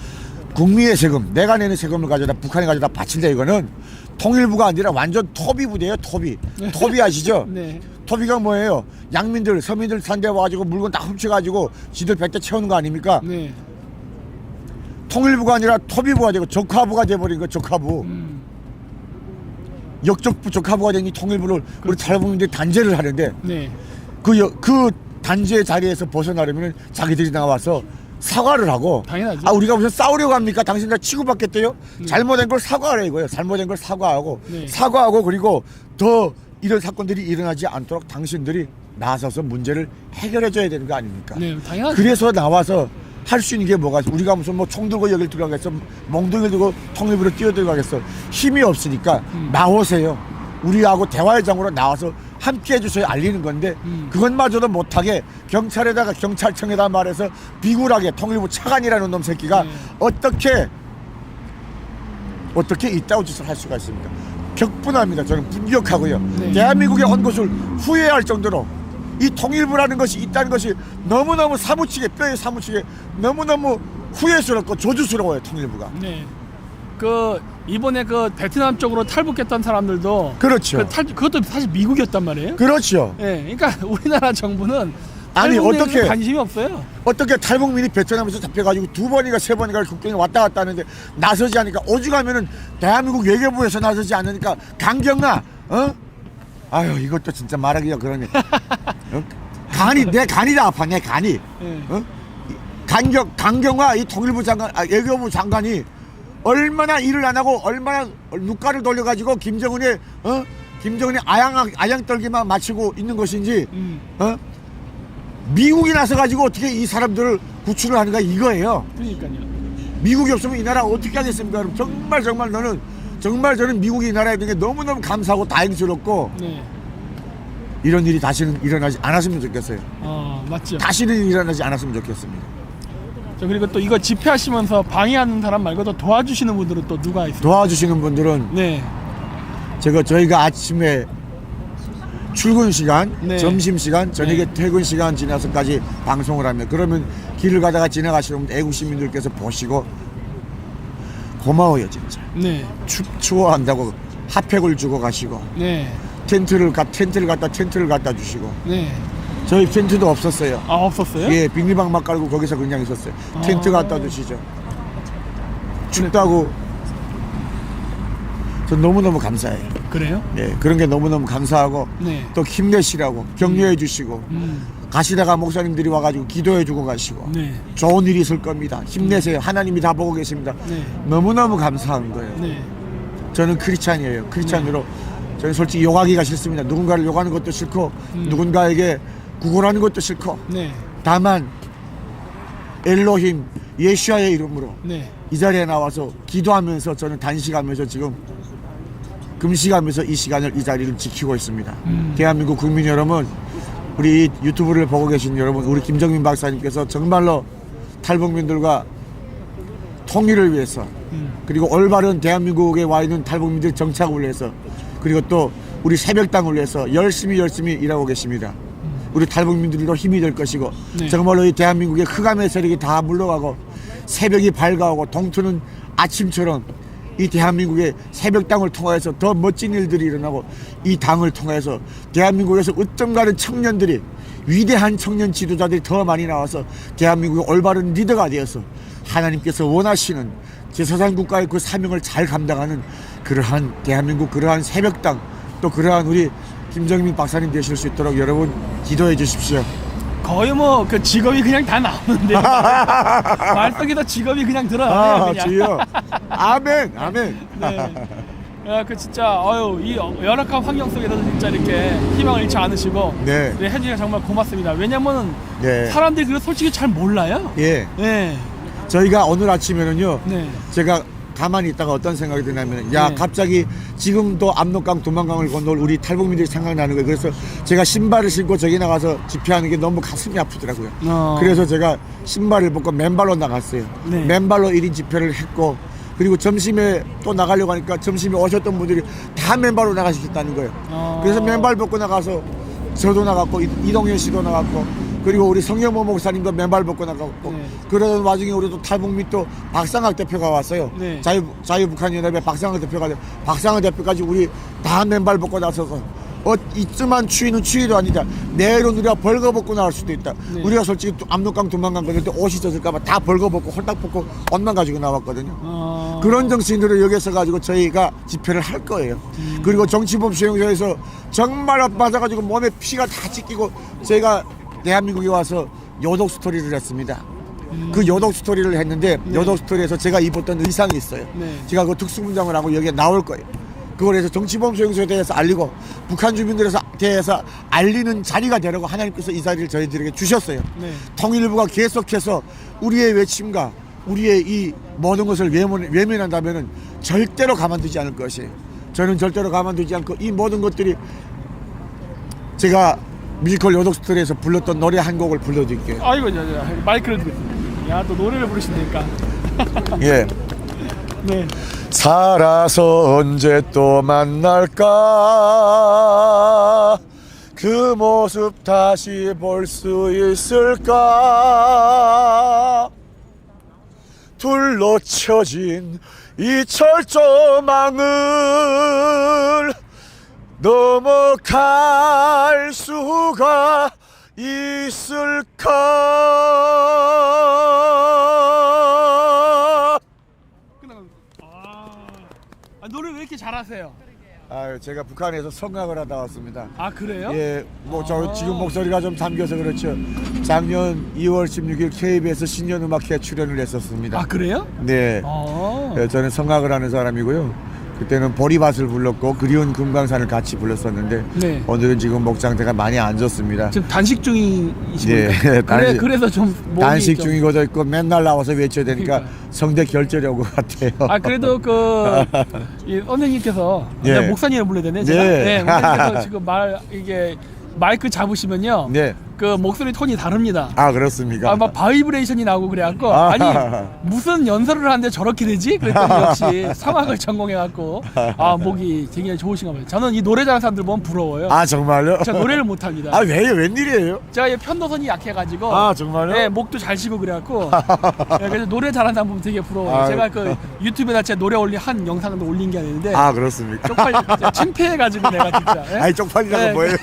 국민의 세금, 내가 내는 세금을 가져다 북한에 가져다 바친다. 이거는 통일부가 아니라 완전 토비 부대예요. 토비. 토비 아시죠? 네. 토비가 뭐예요? 양민들, 서민들 산대 와가지고 물건 다 훔쳐가지고 지들 뱉게 채우는 거 아닙니까? 네. 통일부가 아니라 토비부가 되고 적화부가 돼버린 거. 적화부. 역적부 적화부가 된 이 통일부를 우리 탈북민들이 단죄를 하는데 네. 그 단죄의 자리에서 벗어나려면 자기들이 나와서 사과를 하고. 당연하죠. 우리가 무슨 싸우려고 합니까? 당신들 치고받겠대요? 잘못된 걸 사과하라 이거예요. 잘못된 걸 사과하고. 네. 사과하고 그리고 더 이런 사건들이 일어나지 않도록 당신들이 나서서 문제를 해결해줘야 되는 거 아닙니까? 네, 당연하죠. 그래서 나와서 할 수 있는 게 뭐가 있어? 우리가 무슨 뭐 총 들고 여길 들어가겠어? 몽둥이를 들고 통일부로 뛰어들어가겠어? 힘이 없으니까 나오세요. 우리하고 대화의 장으로 나와서 함께 해주세요. 알리는 건데 그것마저도 못하게 경찰청에다 말해서 비굴하게 통일부 차관이라는 놈 새끼가 어떻게 이따위 짓을 할 수가 있습니까? 격분합니다. 저는 분격하고요. 네. 대한민국에 온 것을 후회할 정도로 이 통일부라는 것이 있다는 것이 너무너무 뼈에 사무치게 너무너무 후회스럽고 조주스러워요. 통일부가. 네. 그 이번에 그 베트남 쪽으로 탈북했던 사람들도 그렇죠. 그것도 사실 미국이었단 말이에요. 그렇죠. 네. 그러니까 우리나라 정부는 아니, 탈북민에 어떻게 관심이 없어요. 어떻게 탈북민이 베트남에서 잡혀가지고 2번인가 3번인가 국경에 왔다 갔다 하는데 나서지 않으니까 오죽하면은 대한민국 외교부에서 나서지 않으니까 강경아 아유 이것도 진짜 말하기가 그러네. 내 간이 다 아파. 내 간이. 네. 강경화 이 통일부 장관 외교부 장관이 얼마나 일을 안 하고 얼마나 눈가를 돌려가지고 김정은의 아양 떨기만 마치고 있는 것인지 미국이 나서 가지고 어떻게 이 사람들을 구출을 하는가 이거예요. 그러니까요. 미국이 없으면 이 나라 어떻게 하겠습니까? 그럼 정말 너는 정말 저는 미국이 이 나라에 있는 게 너무너무 감사하고 다행스럽고 네. 이런 일이 다시는 일어나지 않았으면 좋겠어요. 맞죠. 다시는 일어나지 않았으면 좋겠습니다. 그리고 또 이거 집회하시면서 방해하는 사람 말고도 도와주시는 분들은 또 누가 있어요? 도와주시는 분들은 네. 저희가 아침에 출근 시간, 네. 점심 시간, 저녁에 네. 퇴근 시간 지나서까지 방송을 하면 그러면 길을 가다가 지나가시는 애국 시민들께서 보시고 고마워요 진짜. 네. 추워한다고 핫팩을 주고 가시고 네. 텐트를 갖다 주시고. 네. 저희 텐트도 없었어요. 없었어요? 예, 비닐방막 깔고 거기서 그냥 있었어요. 텐트 갖다 주시죠. 춥다고. 전 너무너무 감사해요. 그래요? 예, 그런 게 너무너무 감사하고 네. 또 힘내시라고 격려해 주시고 가시다가 목사님들이 와가지고 기도해 주고 가시고 네. 좋은 일이 있을 겁니다. 힘내세요. 하나님이 다 보고 계십니다. 네. 너무너무 감사한 거예요. 네. 저는 크리스찬이에요. 크리스찬으로 저는 솔직히 욕하기가 싫습니다. 누군가를 욕하는 것도 싫고 누군가에게 구걸하는 것도 싫고 네. 다만 엘로힘 예수아의 이름으로 네. 이 자리에 나와서 기도하면서 저는 단식하면서 지금 금식하면서 이 시간을 이 자리를 지키고 있습니다. 대한민국 국민 여러분, 우리 유튜브를 보고 계신 여러분, 우리 김정민 박사님께서 정말로 탈북민들과 통일을 위해서 그리고 올바른 대한민국에 와 있는 탈북민들 정착을 위해서 그리고 또 우리 새벽당을 위해서 열심히 일하고 계십니다. 우리 탈북민들도 힘이 될 것이고 네. 정말로 이 대한민국의 흑암의 세력이 다 물러가고 새벽이 밝아오고 동트는 아침처럼 이 대한민국의 새벽당을 통해서 더 멋진 일들이 일어나고 이 당을 통해서 대한민국에서 으뜸 가는 청년들이 위대한 청년 지도자들이 더 많이 나와서 대한민국의 올바른 리더가 되어서 하나님께서 원하시는 제사장 국가의 그 사명을 잘 감당하는 그러한 대한민국 그러한 새벽당 또 그러한 우리 김정민 박사님 되실 수 있도록 여러분 기도해 주십시오. 거의 뭐 그 직업이 그냥 다 나오는데 말속에도 직업이 그냥 들어요. 그냥. 주여. 아멘. 아멘. 네. 그 진짜 이 열악한 환경 속에서도 진짜 이렇게 희망을 잃지 않으시고 네. 해주셔서 정말 고맙습니다. 왜냐면은 네. 사람들이 그걸 솔직히 잘 몰라요. 예. 네. 저희가 오늘 아침에는요. 네. 제가 가만히 있다가 어떤 생각이 드냐면 야 네. 갑자기 지금도 압록강 두만강을 건널 우리 탈북민들이 생각나는 거예요. 그래서 제가 신발을 신고 저기 나가서 집회하는 게 너무 가슴이 아프더라고요. 그래서 제가 신발을 벗고 맨발로 나갔어요. 네. 맨발로 1인 집회를 했고 그리고 점심에 또 나가려고 하니까 점심에 오셨던 분들이 다 맨발로 나가시겠다는 거예요. 그래서 맨발 벗고 나가서 저도 나갔고 이동현 씨도 나갔고 그리고 우리 성영모 목사님도 맨발 벗고 나갔고 네. 그러던 와중에 우리도 탈북민 또 박상학 대표가 왔어요. 네. 자유북한연합의 박상학 대표가 박상학 대표까지 우리 다 맨발 벗고 나서서 이쯤한 추위는 추위도 아니다. 내일은 우리가 벌거벗고 나갈 수도 있다. 네. 우리가 솔직히 압록강 두만강 건널 때 옷이 젖을까봐 다 벌거벗고 홀딱 벗고 옷만 가지고 나왔거든요. 그런 정신으로 여기서 가지고 저희가 집회를 할 거예요. 그리고 정치범 수용소에서 정말 맞아가지고 몸에 피가 다 찢기고 저희가 대한민국에 와서 요독 스토리를 했습니다. 그 요독 스토리를 했는데 요독 스토리에서 제가 입었던 의상이 있어요. 네. 제가 그 특수문장을 하고 여기에 나올 거예요. 그걸 해서 정치범 수용소에 대해서 알리고 북한 주민들에 대해서 알리는 자리가 되라고 하나님께서 이 자리를 저희들에게 주셨어요. 네. 통일부가 계속해서 우리의 외침과 우리의 이 모든 것을 외면한다면 절대로 가만두지 않을 것이에요. 저는 절대로 가만두지 않고 이 모든 것들이 제가 뮤지컬 요독 스토리에서 불렀던 노래 한 곡을 불러드릴게요. 아이고, 마이크를 드렸습니다. 야, 또 노래를 부르신다니까. 예. 네. 살아서 언제 또 만날까 그 모습 다시 볼 수 있을까 둘로 쳐진 이 철조망을 넘어갈 수가 있을까. 노래 왜 이렇게 잘하세요? 제가 북한에서 성악을 하다 왔습니다. 아, 그래요? 예, 뭐 저 지금 목소리가 좀 담겨서 그렇죠. 작년 2월 16일 KBS 신년음악회 출연을 했었습니다. 아, 그래요? 네. 저는 성악을 하는 사람이고요. 그때는 보리밭을 불렀고 그리운 금강산을 같이 불렀었는데 네. 오늘은 지금 목 상태가 많이 안 좋습니다. 지금 단식 중이시니까. 네, 그래서 좀 몸이 단식 좀... 중이고도 있고 맨날 나와서 외쳐야 되니까 그러니까. 성대 결절이 온 것 같아요. 아 그래도 이 선생님께서 네. 목사님을 불러야 되네 제가. 네. 네, 목사님께서 지금 이게 마이크 잡으시면요. 네. 그 목소리 톤이 다릅니다. 아 그렇습니까? 막 바이브레이션이 나오고 그래갖고 아. 아니 무슨 연설을 하는데 저렇게 되지? 그랬더니 역시 성악을 전공해갖고 목이 굉장히 좋으신가 봐요. 저는 이 노래 잘하는 사람들 보면 부러워요. 아 정말요? 제가 노래를 못합니다. 아 왜요? 웬일이에요? 제가 이 편도선이 약해가지고 아 정말요? 네, 목도 잘 쉬고 그래갖고 네, 그래서 노래 잘하는 사람 보면 되게 부러워요. 아, 제가 그 유튜브에다 제 노래 한 영상도 올린 게 아닌데 아 그렇습니까? 창피해가지고 내가 진짜. 네? 아니 쪽팔리다가 네. 뭐예요?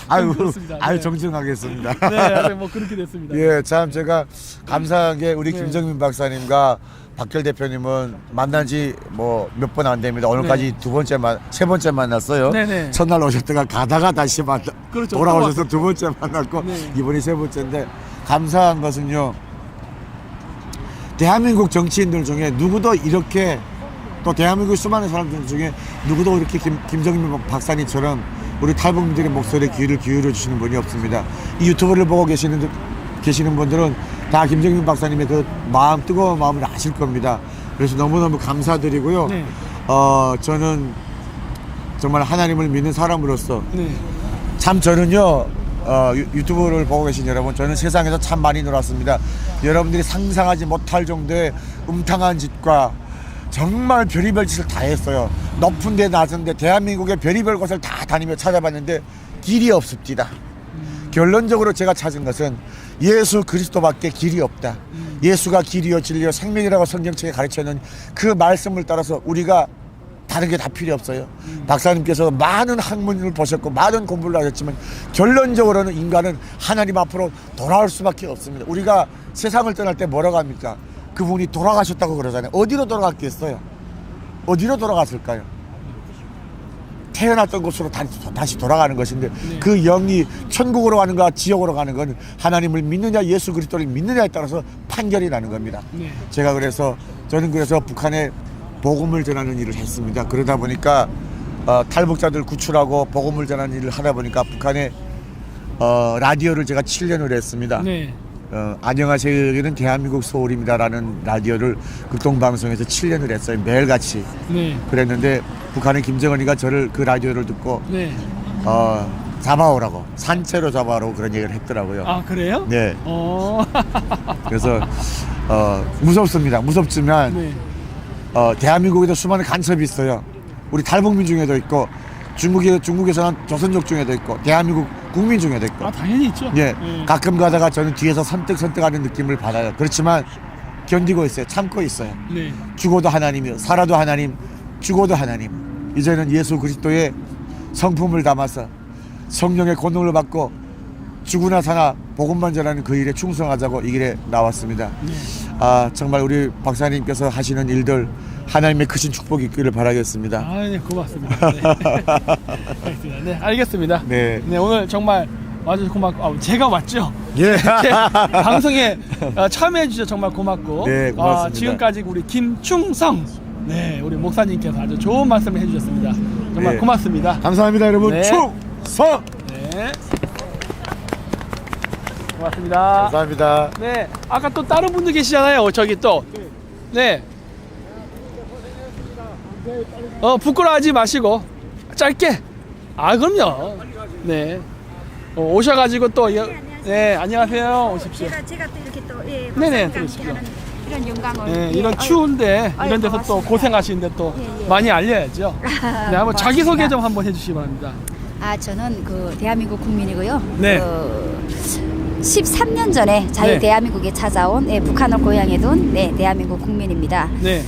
아유, 그렇습니다. 네. 아유 정정하겠습니다. 네, 뭐 그렇게 됐습니다. 예, 참 제가 감사한 게 우리 네. 김정민 박사님과 박결 대표님은 만난 지 뭐 몇 번 안 됩니다. 오늘까지 네. 세 번째 만났어요. 네네. 첫날 오셨다가 가다가 다시 그렇죠. 돌아오셔서 두 번째 만났고 네. 이번이 세 번째인데 감사한 것은요. 대한민국 정치인들 중에 누구도 이렇게 또 대한민국 수많은 사람들 중에 누구도 이렇게 김정민 박사님처럼 우리 탈북민들의 목소리에 귀를 기울여 주시는 분이 없습니다. 이 유튜브를 보고 계시는 분들은 다 김정민 박사님의 그 마음, 뜨거운 마음을 아실 겁니다. 그래서 너무너무 감사드리고요. 네. 저는 정말 하나님을 믿는 사람으로서 네. 참 저는요 유튜브를 보고 계신 여러분, 저는 세상에서 참 많이 놀았습니다. 여러분들이 상상하지 못할 정도의 음탕한 짓과 정말 별의별 짓을 다 했어요. 높은 데 낮은 데 대한민국의 별의별 곳을 다 다니며 찾아봤는데 길이 없습니다. 결론적으로 제가 찾은 것은 예수 그리스도밖에 길이 없다. 예수가 길이요 진리요 생명이라고 성경책에 가르쳐있는 그 말씀을 따라서 우리가 다른 게 다 필요 없어요. 박사님께서 많은 학문을 보셨고 많은 공부를 하셨지만 결론적으로는 인간은 하나님 앞으로 돌아올 수밖에 없습니다. 우리가 세상을 떠날 때 뭐라고 합니까? 그분이 돌아가셨다고 그러잖아요. 어디로 돌아갔겠어요? 어디로 돌아갔을까요? 태어났던 곳으로 다시 돌아가는 것인데 네. 그 영이 천국으로 가는가 지옥으로 가는 건 하나님을 믿느냐 예수 그리스도를 믿느냐에 따라서 판결이 나는 겁니다. 네. 저는 그래서 북한에 복음을 전하는 일을 했습니다. 그러다 보니까 탈북자들 구출하고 복음을 전하는 일을 하다 보니까 북한에 라디오를 제가 7년을 했습니다. 네. 안녕하세요 여기는 대한민국 서울입니다라는 라디오를 극동방송에서 7년을 했어요. 매일같이. 네. 그랬는데 북한의 김정은이가 저를 그 라디오를 듣고 네. 잡아오라고 산채로 잡아오라고 그런 얘기를 했더라고요. 아 그래요? 네. 그래서 무섭습니다. 무섭지만 네. 대한민국에도 수많은 간섭이 있어요. 우리 탈북민 중에도 있고 중국에서는 조선족 중에도 있고 대한민국 국민 중에도 있고. 아 당연히 있죠. 예, 가끔 가다가 저는 뒤에서 선택하는 느낌을 받아요. 그렇지만 견디고 있어요. 참고 있어요. 네. 죽어도 하나님이요, 살아도 하나님, 죽어도 하나님. 이제는 예수 그리스도의 성품을 담아서 성령의 권능을 받고 죽으나 사나 복음만 전하는 그 일에 충성하자고 이 길에 나왔습니다. 네. 정말 우리 박사님께서 하시는 일들 하나님의 크신 축복이 있기를 바라겠습니다. 네, 고맙습니다. 네. 알겠습니다. 네, 알겠습니다. 네. 네, 오늘 정말 와주셔서 고맙고, 제가 왔죠. 예. 이렇게 방송에 참여해 주셔서 정말 고맙고, 네, 고맙습니다. 지금까지 우리 김충성, 네, 우리 목사님께서 아주 좋은 말씀을 해주셨습니다. 정말 네. 고맙습니다. 감사합니다, 여러분. 네. 충성. 네. 고맙습니다. 감사합니다. 네, 아까 또 다른 분들 계시잖아요. 저기 또. 네. 부끄러워하지 마시고 짧게. 그럼요. 네. 오셔가지고 또 네, 안녕하세요. 오십시오. 제가 또 이렇게 또 네네, 들으십시오. 이런 영광을 네, 이런 추운데 아유, 이런 데서 또 고맙습니다. 고생하시는데 또 예, 예. 많이 알려야죠. 네, 한번 자기 소개 좀 한번 해주시기 바랍니다. 저는 그 대한민국 국민이고요. 네. 13년 전에 자유 네. 대한민국에 찾아온 북한을 고향에 둔 대한민국 국민입니다. 네.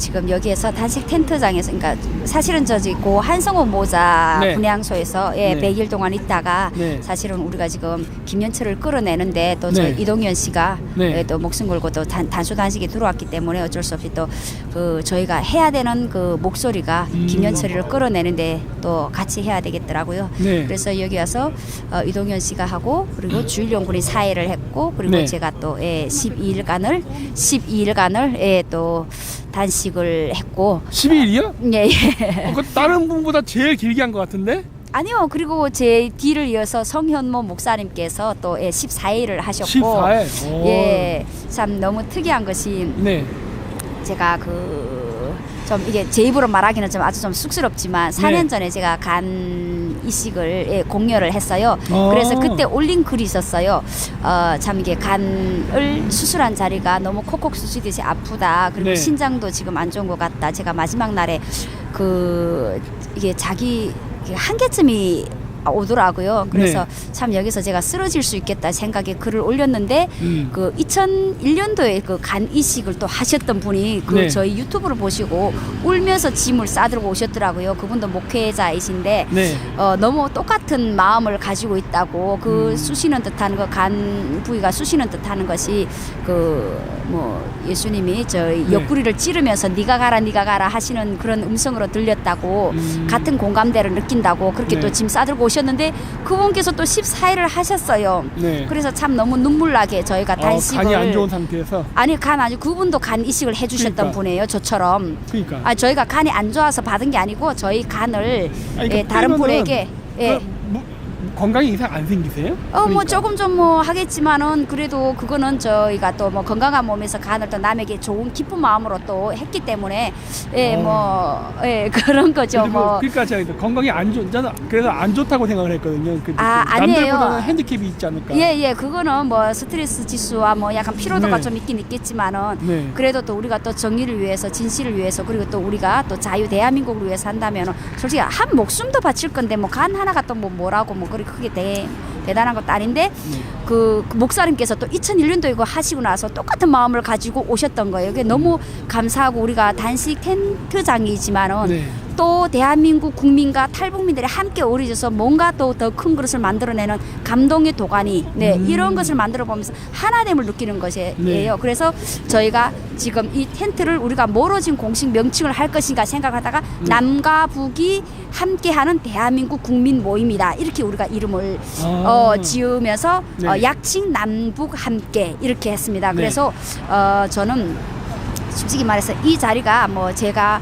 지금 여기에서 단식 텐트장에서, 그러니까 사실은 고 한성호 모자 네. 분향소에서 네. 100일 동안 있다가 네. 사실은 우리가 지금 김연철을 끌어내는데 또 네. 저희 이동현 씨가 네. 또 목숨 걸고 또 단수 단식이 들어왔기 때문에 어쩔 수 없이 또 그 저희가 해야 되는 그 목소리가 김연철이를 끌어내는데 또 같이 해야 되겠더라고요. 네. 그래서 여기 와서 이동현 씨가 하고 그리고 주일용 많은 분이 사회를 했고 그리고 네. 제가 또 12일간을 또 단식을 했고 12일이요? 예. 그 다른 분보다 제일 길게 한 것 같은데? 아니요. 그리고 제 뒤를 이어서 성현모 목사님께서 또 14일을 하셨고 14일. 예. 참 너무 특이한 것이 네. 제가 좀 이게 제 입으로 말하기는 좀 아주 좀 쑥스럽지만 4년 전에 제가 간 이식을 공여를 했어요. 그래서 그때 올린 글이 있었어요. 참 이게 간을 수술한 자리가 너무 콕콕 쑤시듯이 아프다. 그리고 네. 신장도 지금 안 좋은 것 같다. 제가 마지막 날에 이게 자기 한계점이 오더라고요. 그래서 참 여기서 제가 쓰러질 수 있겠다 생각에 글을 올렸는데 그 2001년도에 그 간 이식을 또 하셨던 분이 네. 저희 유튜브를 보시고 울면서 짐을 싸들고 오셨더라고요. 그분도 목회자이신데 네. 너무 똑같은 마음을 가지고 있다고 그 쑤시는 듯한 그 간 부위가 쑤시는 듯하는 것이 예수님이 저희 옆구리를 찌르면서 네가 가라 하시는 그런 음성으로 들렸다고 같은 공감대를 느낀다고 그렇게 네. 또 짐 싸들고 오셨는데 그분께서 또 14일을 하셨어요. 네. 그래서 참 너무 눈물나게 저희가 단식을 간이 안 좋은 상태에서. 아니 간 아니고 그분도 간 이식을 해주셨던 그러니까. 분이에요. 저처럼. 그러니까. 저희가 간이 안 좋아서 받은 게 아니고 저희 간을 그러니까 다른 빼면은 분에게 건강에 이상 안 생기세요? 그러니까. 조금 좀 하겠지만은 그래도 그거는 저희가 또 건강한 몸에서 간을 또 남에게 좋은 기쁜 마음으로 또 했기 때문에 그런 거죠. 그러니까 제가 건강이 안 좋잖아. 그래서 안 좋다고 생각을 했거든요. 아니에요. 남들보다는 핸디캡이 있지 않을까. 그거는 스트레스 지수와 약간 피로도가 네. 좀 있긴 있겠지만은 네. 그래도 또 우리가 또 정의를 위해서 진실을 위해서 그리고 또 우리가 또 자유 대한민국을 위해서 한다면은 솔직히 한 목숨도 바칠 건데 간 하나가 또 뭐라고 그리 크게 대단한 것도 아닌데 그 목사님께서 또 2001년도에 이거 하시고 나서 똑같은 마음을 가지고 오셨던 거예요. 그게 너무 감사하고 우리가 단식 텐트장이지만은 또 대한민국 국민과 탈북민들이 함께 어우러져서 뭔가 또 더 큰 그릇을 만들어내는 감동의 도가니 이런 것을 만들어 보면서 하나됨을 느끼는 것이에요. 그래서 저희가 지금 이 텐트를 우리가 뭐로 지금 공식 명칭을 할 것인가 생각하다가 남과 북이 함께하는 대한민국 국민 모임이다. 이렇게 우리가 이름을 지으면서 약칭 남북 함께 이렇게 했습니다. 그래서 저는 솔직히 말해서 이 자리가 제가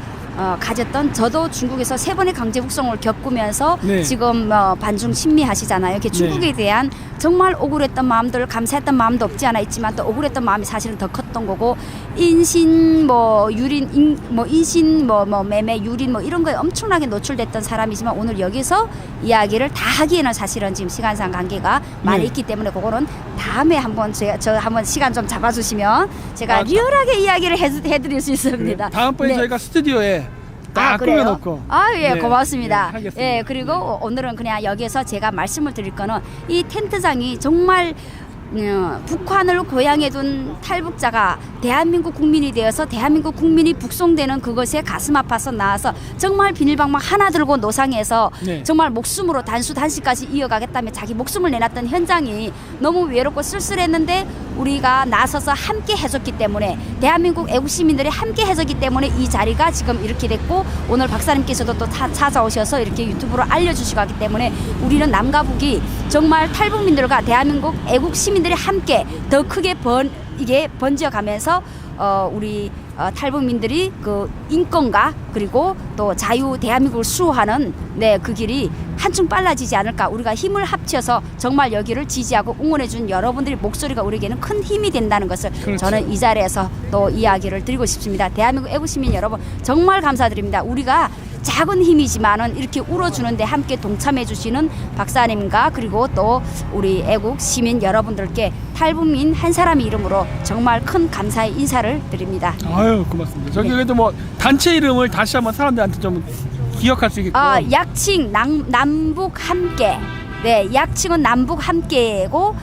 가졌던 저도 중국에서 3번의 강제 북송을 겪으면서 지금 반중 친미하시잖아요. 이렇게 중국에 대한 정말 억울했던 마음들, 감사했던 마음도 없지 않아 있지만 또 억울했던 마음이 사실은 더 컸던 거고 인신 유린 인신 매매 유린 이런 거에 엄청나게 노출됐던 사람이지만 오늘 여기서 이야기를 다 하기에는 사실은 지금 시간상 관계가 많이 있기 때문에 그거는 다음에 한번 저 한번 시간 좀 잡아주시면 제가 리얼하게 이야기를 해드릴 수 있습니다. 다음번에 저희가 스튜디오에 딱 꾸며놓고. 고맙습니다. 하겠습니다. 그리고 오늘은 그냥 여기에서 제가 말씀을 드릴 거는 이 텐트장이 정말 북한을 고향에 둔 탈북자가 대한민국 국민이 되어서 대한민국 국민이 북송되는 그것에 가슴 아파서 나와서 정말 비닐방망 하나 들고 노상에서 정말 목숨으로 단식까지 이어가겠다며 자기 목숨을 내놨던 현장이 너무 외롭고 쓸쓸했는데 우리가 나서서 함께 해줬기 때문에 대한민국 애국시민들이 함께 해줬기 때문에 이 자리가 지금 이렇게 됐고 오늘 박사님께서도 또 찾아오셔서 이렇게 유튜브로 알려주시고 하기 때문에 우리는 남과 북이 정말 탈북민들과 대한민국 애국시민들이 함께 더 크게 번져가면서 우리 탈북민들이 그 인권과 그리고 또 자유 대한민국을 수호하는 그 길이 한층 빨라지지 않을까. 우리가 힘을 합쳐서 정말 여기를 지지하고 응원해준 여러분들의 목소리가 우리에게는 큰 힘이 된다는 것을 저는 이 자리에서 또 이야기를 드리고 싶습니다. 대한민국 애국시민 여러분 정말 감사드립니다. 우리가 작은 힘이지만은 이렇게 울어주는데 함께 동참해 주시는 박사님과 그리고 또 우리 애국 시민 여러분들께 탈북민 한 사람의 이름으로 정말 큰 감사의 인사를 드립니다. 아유 고맙습니다. 저기 그래도 단체 이름을 다시 한번 사람들한테 좀 기억할 수 있게끔. 약칭 남북 함께. 약칭은 남북 함께고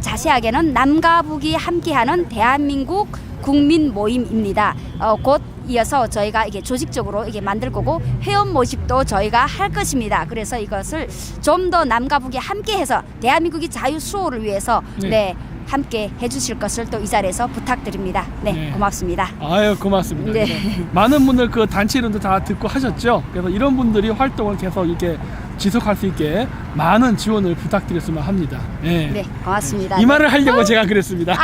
자세하게는 남과 북이 함께하는 대한민국 국민 모임입니다. 곧 이어서 저희가 이게 조직적으로 이게 만들 거고 회원 모집도 저희가 할 것입니다. 그래서 이것을 좀 더 남과 북이 함께해서 대한민국의 자유 수호를 위해서 함께 해주실 것을 또 이 자리에서 부탁드립니다. 고맙습니다. 아유 고맙습니다. 많은 분들 그 단체 이름도 다 듣고 하셨죠. 그래서 이런 분들이 활동을 계속 이렇게 지속할 수 있게 많은 지원을 부탁드렸으면 합니다. 예. 네, 고맙습니다. 이 말을 하려고 제가 그랬습니다.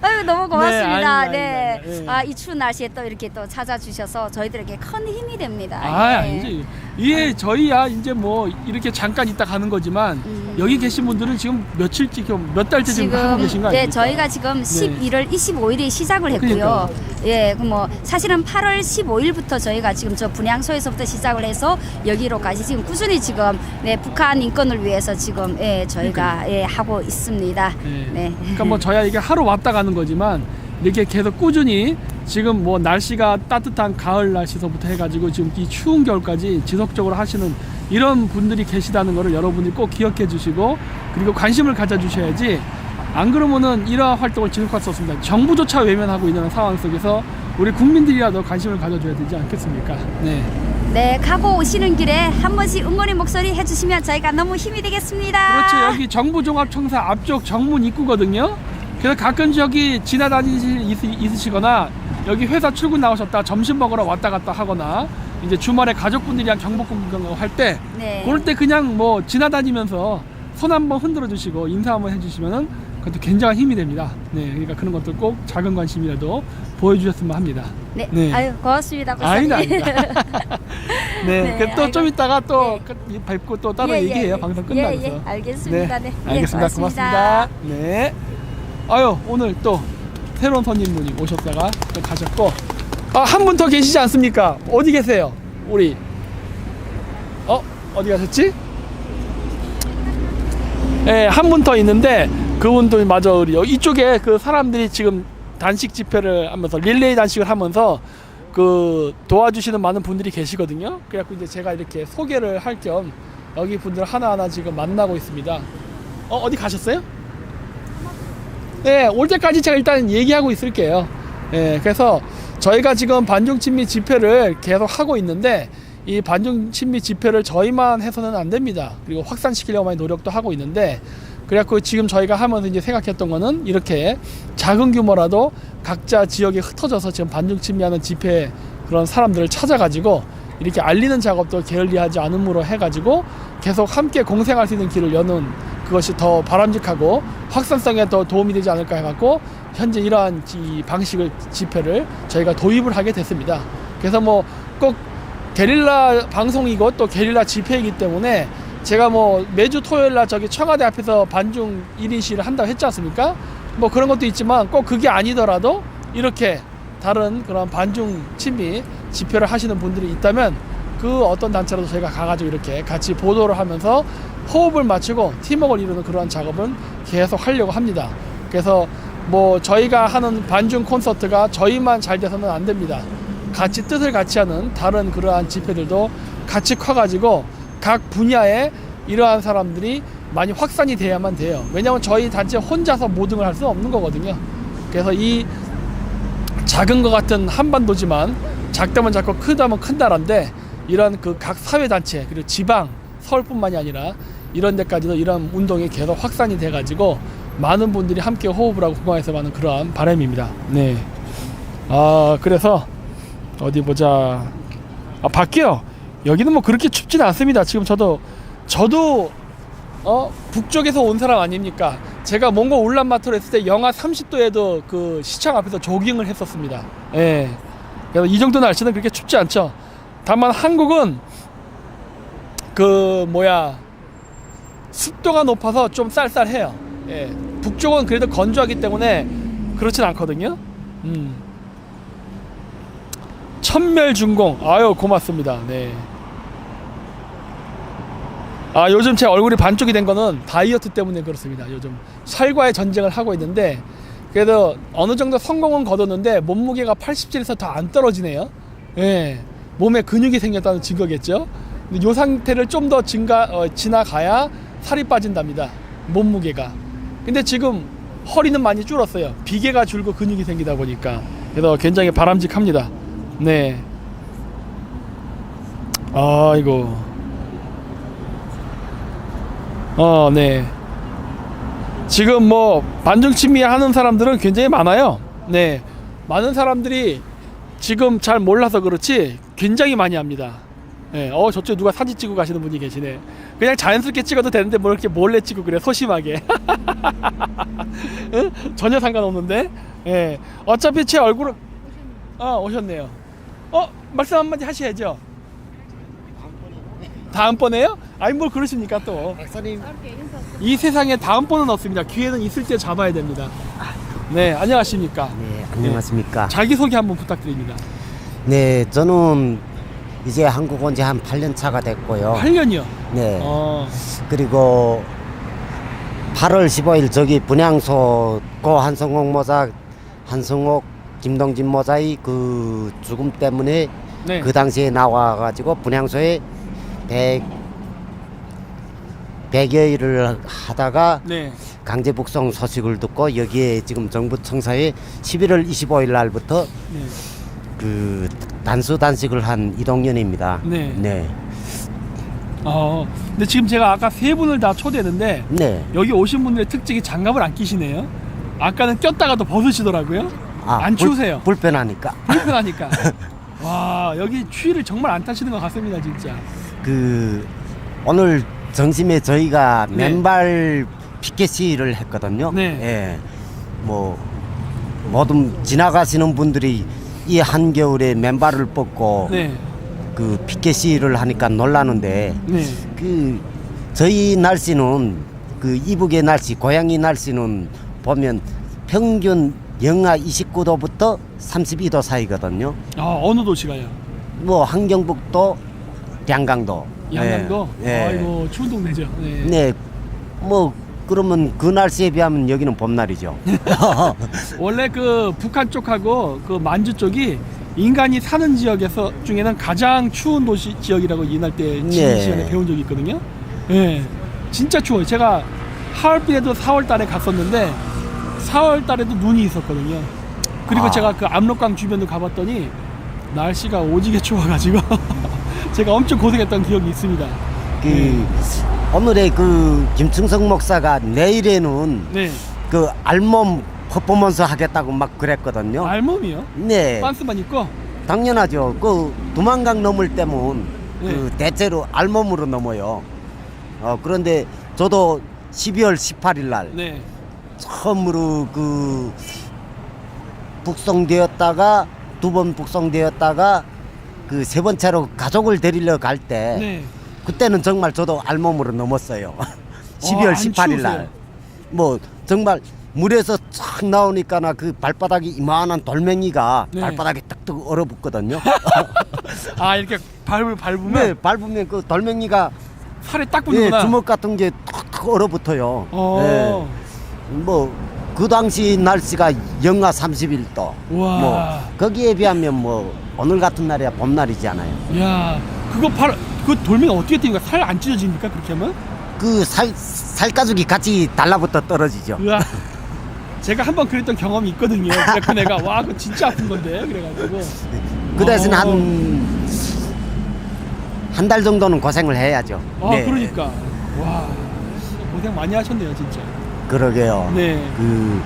아유, 너무 고맙습니다. 네, 네, 아닙니다. 이 추운 날씨에 또 이렇게 또 찾아주셔서 저희들에게 큰 힘이 됩니다. 아니지. 이게 저희야 이제 뭐 이렇게 잠깐 있다 가는 거지만 여기 계신 분들은 지금 며칠째, 몇 달째 지금 하고 계신 거 아닙니까? 저희가 지금 11월 25일에 시작을 했고요. 그러니까요. 예, 뭐 사실은 8월 15일부터 저희가 지금 저 분향소에서부터 시작을 해서 여기로까지 지금 꾸준히 지금 북한 인권을 위해서 지금 저희가 하고 있습니다. 네. 그러니까 뭐 저야 이게 하루 왔다 가는 거지만 이렇게 계속 꾸준히 지금 뭐 날씨가 따뜻한 가을 날씨서부터 해가지고 지금 이 추운 겨울까지 지속적으로 하시는 이런 분들이 계시다는 것을 여러분이 꼭 기억해 주시고 그리고 관심을 가져 주셔야지 안 그러면은 이러한 활동을 지속할 수 없습니다. 정부조차 외면하고 있는 상황 속에서 우리 국민들이라도 관심을 가져줘야 되지 않겠습니까? 네. 네, 가고 오시는 길에 한 번씩 응원의 목소리 해주시면 저희가 너무 힘이 되겠습니다. 그렇죠. 여기 정부종합청사 앞쪽 정문 입구거든요. 그래서 가끔 저기 있으시거나 여기 회사 출근 나오셨다 점심 먹으러 왔다 갔다 하거나 이제 주말에 가족분들이랑 경복궁 할 때 그럴 때 그냥 뭐 지나다니면서 손 한번 흔들어 주시고 인사 한번 해주시면은 그것도 굉장한 힘이 됩니다. 네, 그러니까 그런 것들 꼭 작은 관심이라도 보여주셨으면 합니다. 네, 네. 아유 고맙습니다. 아니다. 네, 또 좀 이따가 또 네. 뵙고 또 따로 얘기해요. 방송 끝나면서. 알겠습니다. 네, 알겠습니다. 고맙습니다. 네. 아유, 오늘 또 새로운 손님분이 오셨다가 또 가셨고, 한 분 더 계시지 않습니까? 어디 계세요? 우리 어디 가셨지? 네, 한 분 더 있는데 그분도 마저 우리 이쪽에 그 사람들이 지금 단식 집회를 하면서 릴레이 단식을 하면서 그 도와주시는 많은 분들이 계시거든요. 그래갖고 이제 제가 이렇게 소개를 할 겸 여기 분들 하나하나 지금 만나고 있습니다. 어디 가셨어요? 네, 올 때까지 제가 일단 얘기하고 있을게요. 네, 그래서 저희가 지금 반중친미 집회를 계속 하고 있는데 이 반중친미 집회를 저희만 해서는 안 됩니다. 그리고 확산시키려고 많이 노력도 하고 있는데 그래갖고 지금 저희가 하면서 이제 생각했던 거는 이렇게 작은 규모라도 각자 지역에 흩어져서 지금 반중친미하는 집회 그런 사람들을 찾아가지고 이렇게 알리는 작업도 게을리하지 않음으로 해가지고 계속 함께 공생할 수 있는 길을 여는 그것이 더 바람직하고 확산성에 더 도움이 되지 않을까 해갖고 현재 이러한 이 방식을 집회를 저희가 도입을 하게 됐습니다. 그래서 뭐 꼭 게릴라 방송이고 또 게릴라 집회이기 때문에 제가 뭐 매주 토요일날 저기 청와대 앞에서 반중 1인 시위를 한다고 했지 않습니까? 뭐 그런 것도 있지만 꼭 그게 아니더라도 이렇게 다른 그런 반중 친미 집회를 하시는 분들이 있다면 그 어떤 단체라도 저희가 가가지고 이렇게 같이 보도를 하면서 호흡을 맞추고 팀워크를 이루는 그러한 작업은 계속 하려고 합니다. 그래서 뭐 저희가 하는 반중 콘서트가 저희만 잘 돼서는 안 됩니다. 같이 뜻을 같이 하는 다른 그러한 집회들도 같이 커가지고 각 분야에 이러한 사람들이 많이 확산이 돼야만 돼요. 왜냐하면 저희 단체 혼자서 모든 걸 할 수 없는 거거든요. 그래서 이 작은 것 같은 한반도지만 작다면 작고 크다면 큰 나라인데 이런 그 각 사회단체 그리고 지방 서울뿐만이 아니라 이런 데까지도 이런 운동이 계속 확산이 돼가지고 많은 분들이 함께 호흡을 하고 공감해서 하는 그러한 바람입니다. 네. 그래서 어디 보자. 밖이요. 여기는 뭐 그렇게 춥진 않습니다. 지금 저도 북쪽에서 온 사람 아닙니까? 제가 몽골 울란바토르 했을 때 영하 30도에도 그 시청 앞에서 조깅을 했었습니다. 예. 그래서 이 정도 날씨는 그렇게 춥지 않죠. 다만 한국은 습도가 높아서 좀 쌀쌀해요. 예. 북쪽은 그래도 건조하기 때문에 그렇진 않거든요. 천멸준공. 아유, 고맙습니다. 네. 요즘 제 얼굴이 반쪽이 된 거는 다이어트 때문에 그렇습니다. 요즘 살과의 전쟁을 하고 있는데 그래도 어느 정도 성공은 거뒀는데 몸무게가 87에서 더 안 떨어지네요. 예. 몸에 근육이 생겼다는 증거겠죠. 근데 이 상태를 좀 더 지나가야 살이 빠진답니다. 몸무게가. 근데 지금 허리는 많이 줄었어요. 비계가 줄고 근육이 생기다 보니까. 그래서 굉장히 바람직합니다. 네. 아이고. 네. 지금 뭐 반중친미 하는 사람들은 굉장히 많아요. 네. 많은 사람들이 지금 잘 몰라서 그렇지 굉장히 많이 합니다. 예, 저쪽에 누가 사진 찍고 가시는 분이 계시네. 그냥 자연스럽게 찍어도 되는데 뭘 이렇게 몰래 찍고 그래, 소심하게. 응? 전혀 상관없는데. 예, 어차피 제 얼굴은 오셨네요. 말씀 한마디 하셔야죠. 다음번에요? 아니 뭘 그러십니까 또. 박사님. 이 세상에 다음번은 없습니다. 기회는 있을 때 잡아야 됩니다. 네, 안녕하십니까. 네, 안녕하십니까. 자기소개 한번 부탁드립니다. 네, 저는 이제 한국 온 지 한 8년 차가 됐고요. 8년이요? 네. 그리고 그리고 8월 15일 저기 분향소 고 한성옥 김동진 모자의 그 죽음 때문에 네. 그 당시에 나와가지고 분향소에 100여일을 하다가 네. 강제 북송 소식을 듣고 여기에 지금 정부 청사에 11월 25일 날부터 네. 그 단식을 한 이동연입니다. 네. 네. 근데 지금 제가 아까 세 분을 다 초대했는데 네. 여기 오신 분들의 특징이 장갑을 안 끼시네요. 아까는 꼈다가도 벗으시더라고요. 안 추우세요? 불편하니까. 불편하니까. 와, 여기 추위를 정말 안 타시는 것 같습니다, 진짜. 그 오늘 점심에 저희가 네. 맨발 피켓 시위를 했거든요. 네. 예. 뭐 모든 지나가시는 분들이 이 한겨울에 맨발을 뻗고 네. 그 피켓 시위를 하니까 놀라는데 네. 그 저희 날씨는 그 이북의 날씨, 고향의 날씨는 보면 평균 영하 29도부터 32도 사이거든요. 어느 도시가요? 뭐 한경북도, 양강도. 양양도? 예. 아이고, 추운 동네죠. 네. 네. 뭐 그러면 그 날씨에 비하면 여기는 봄날이죠. 원래 그 북한 쪽하고 그 만주 쪽이 인간이 사는 지역에서 중에는 가장 추운 도시 지역이라고 옛날 때 지리 시간에 배운 적이 있거든요. 예, 진짜 추워요. 제가 하얼빈에도 4월 달에 갔었는데 4월 달에도 눈이 있었거든요. 그리고 제가 그 압록강 주변도 가봤더니 날씨가 오지게 추워가지고 제가 엄청 고생했던 기억이 있습니다. 그 오늘의 그 김충성 목사가 내일에는 네. 그 알몸 퍼포먼스 하겠다고 막 그랬거든요. 알몸이요? 네. 반스만 입고? 당연하죠. 그 두만강 넘을 때면 네. 그 대체로 알몸으로 넘어요. 그런데 저도 12월 18일 날 네. 처음으로 그 북송되었다가 두 번 북송되었다가 그 세 번째로 가족을 데리러 갈 때 네. 그때는 정말 저도 알몸으로 넘었어요. 12월 안 18일 날. 추우세요? 뭐 정말 물에서 쫙 나오니까나 그 발바닥이 이만한 돌멩이가 네. 발바닥에 딱 얼어붙거든요. 이렇게 밟으면 네, 밟으면 그 돌멩이가 살에 딱 붙는구나. 주먹 같은 게 탁 얼어붙어요. 어. 뭐 그 당시 날씨가 영하 31도. 우와. 뭐 거기에 비하면 뭐 오늘 같은 날이야 봄날이지 않아요. 야, 그 돌멩이 어떻게 뛰니까 살 안 찢어집니까 그렇게 하면? 그 살가죽이 같이 달라붙어 떨어지죠. 우와. 제가 한번 그랬던 경험이 있거든요. 그래서 내가 와, 그거 진짜 아픈 건데 그래가지고. 그 대신 한 달 정도는 고생을 해야죠. 그러니까. 와, 고생 많이 하셨네요, 진짜. 그러게요. 네. 그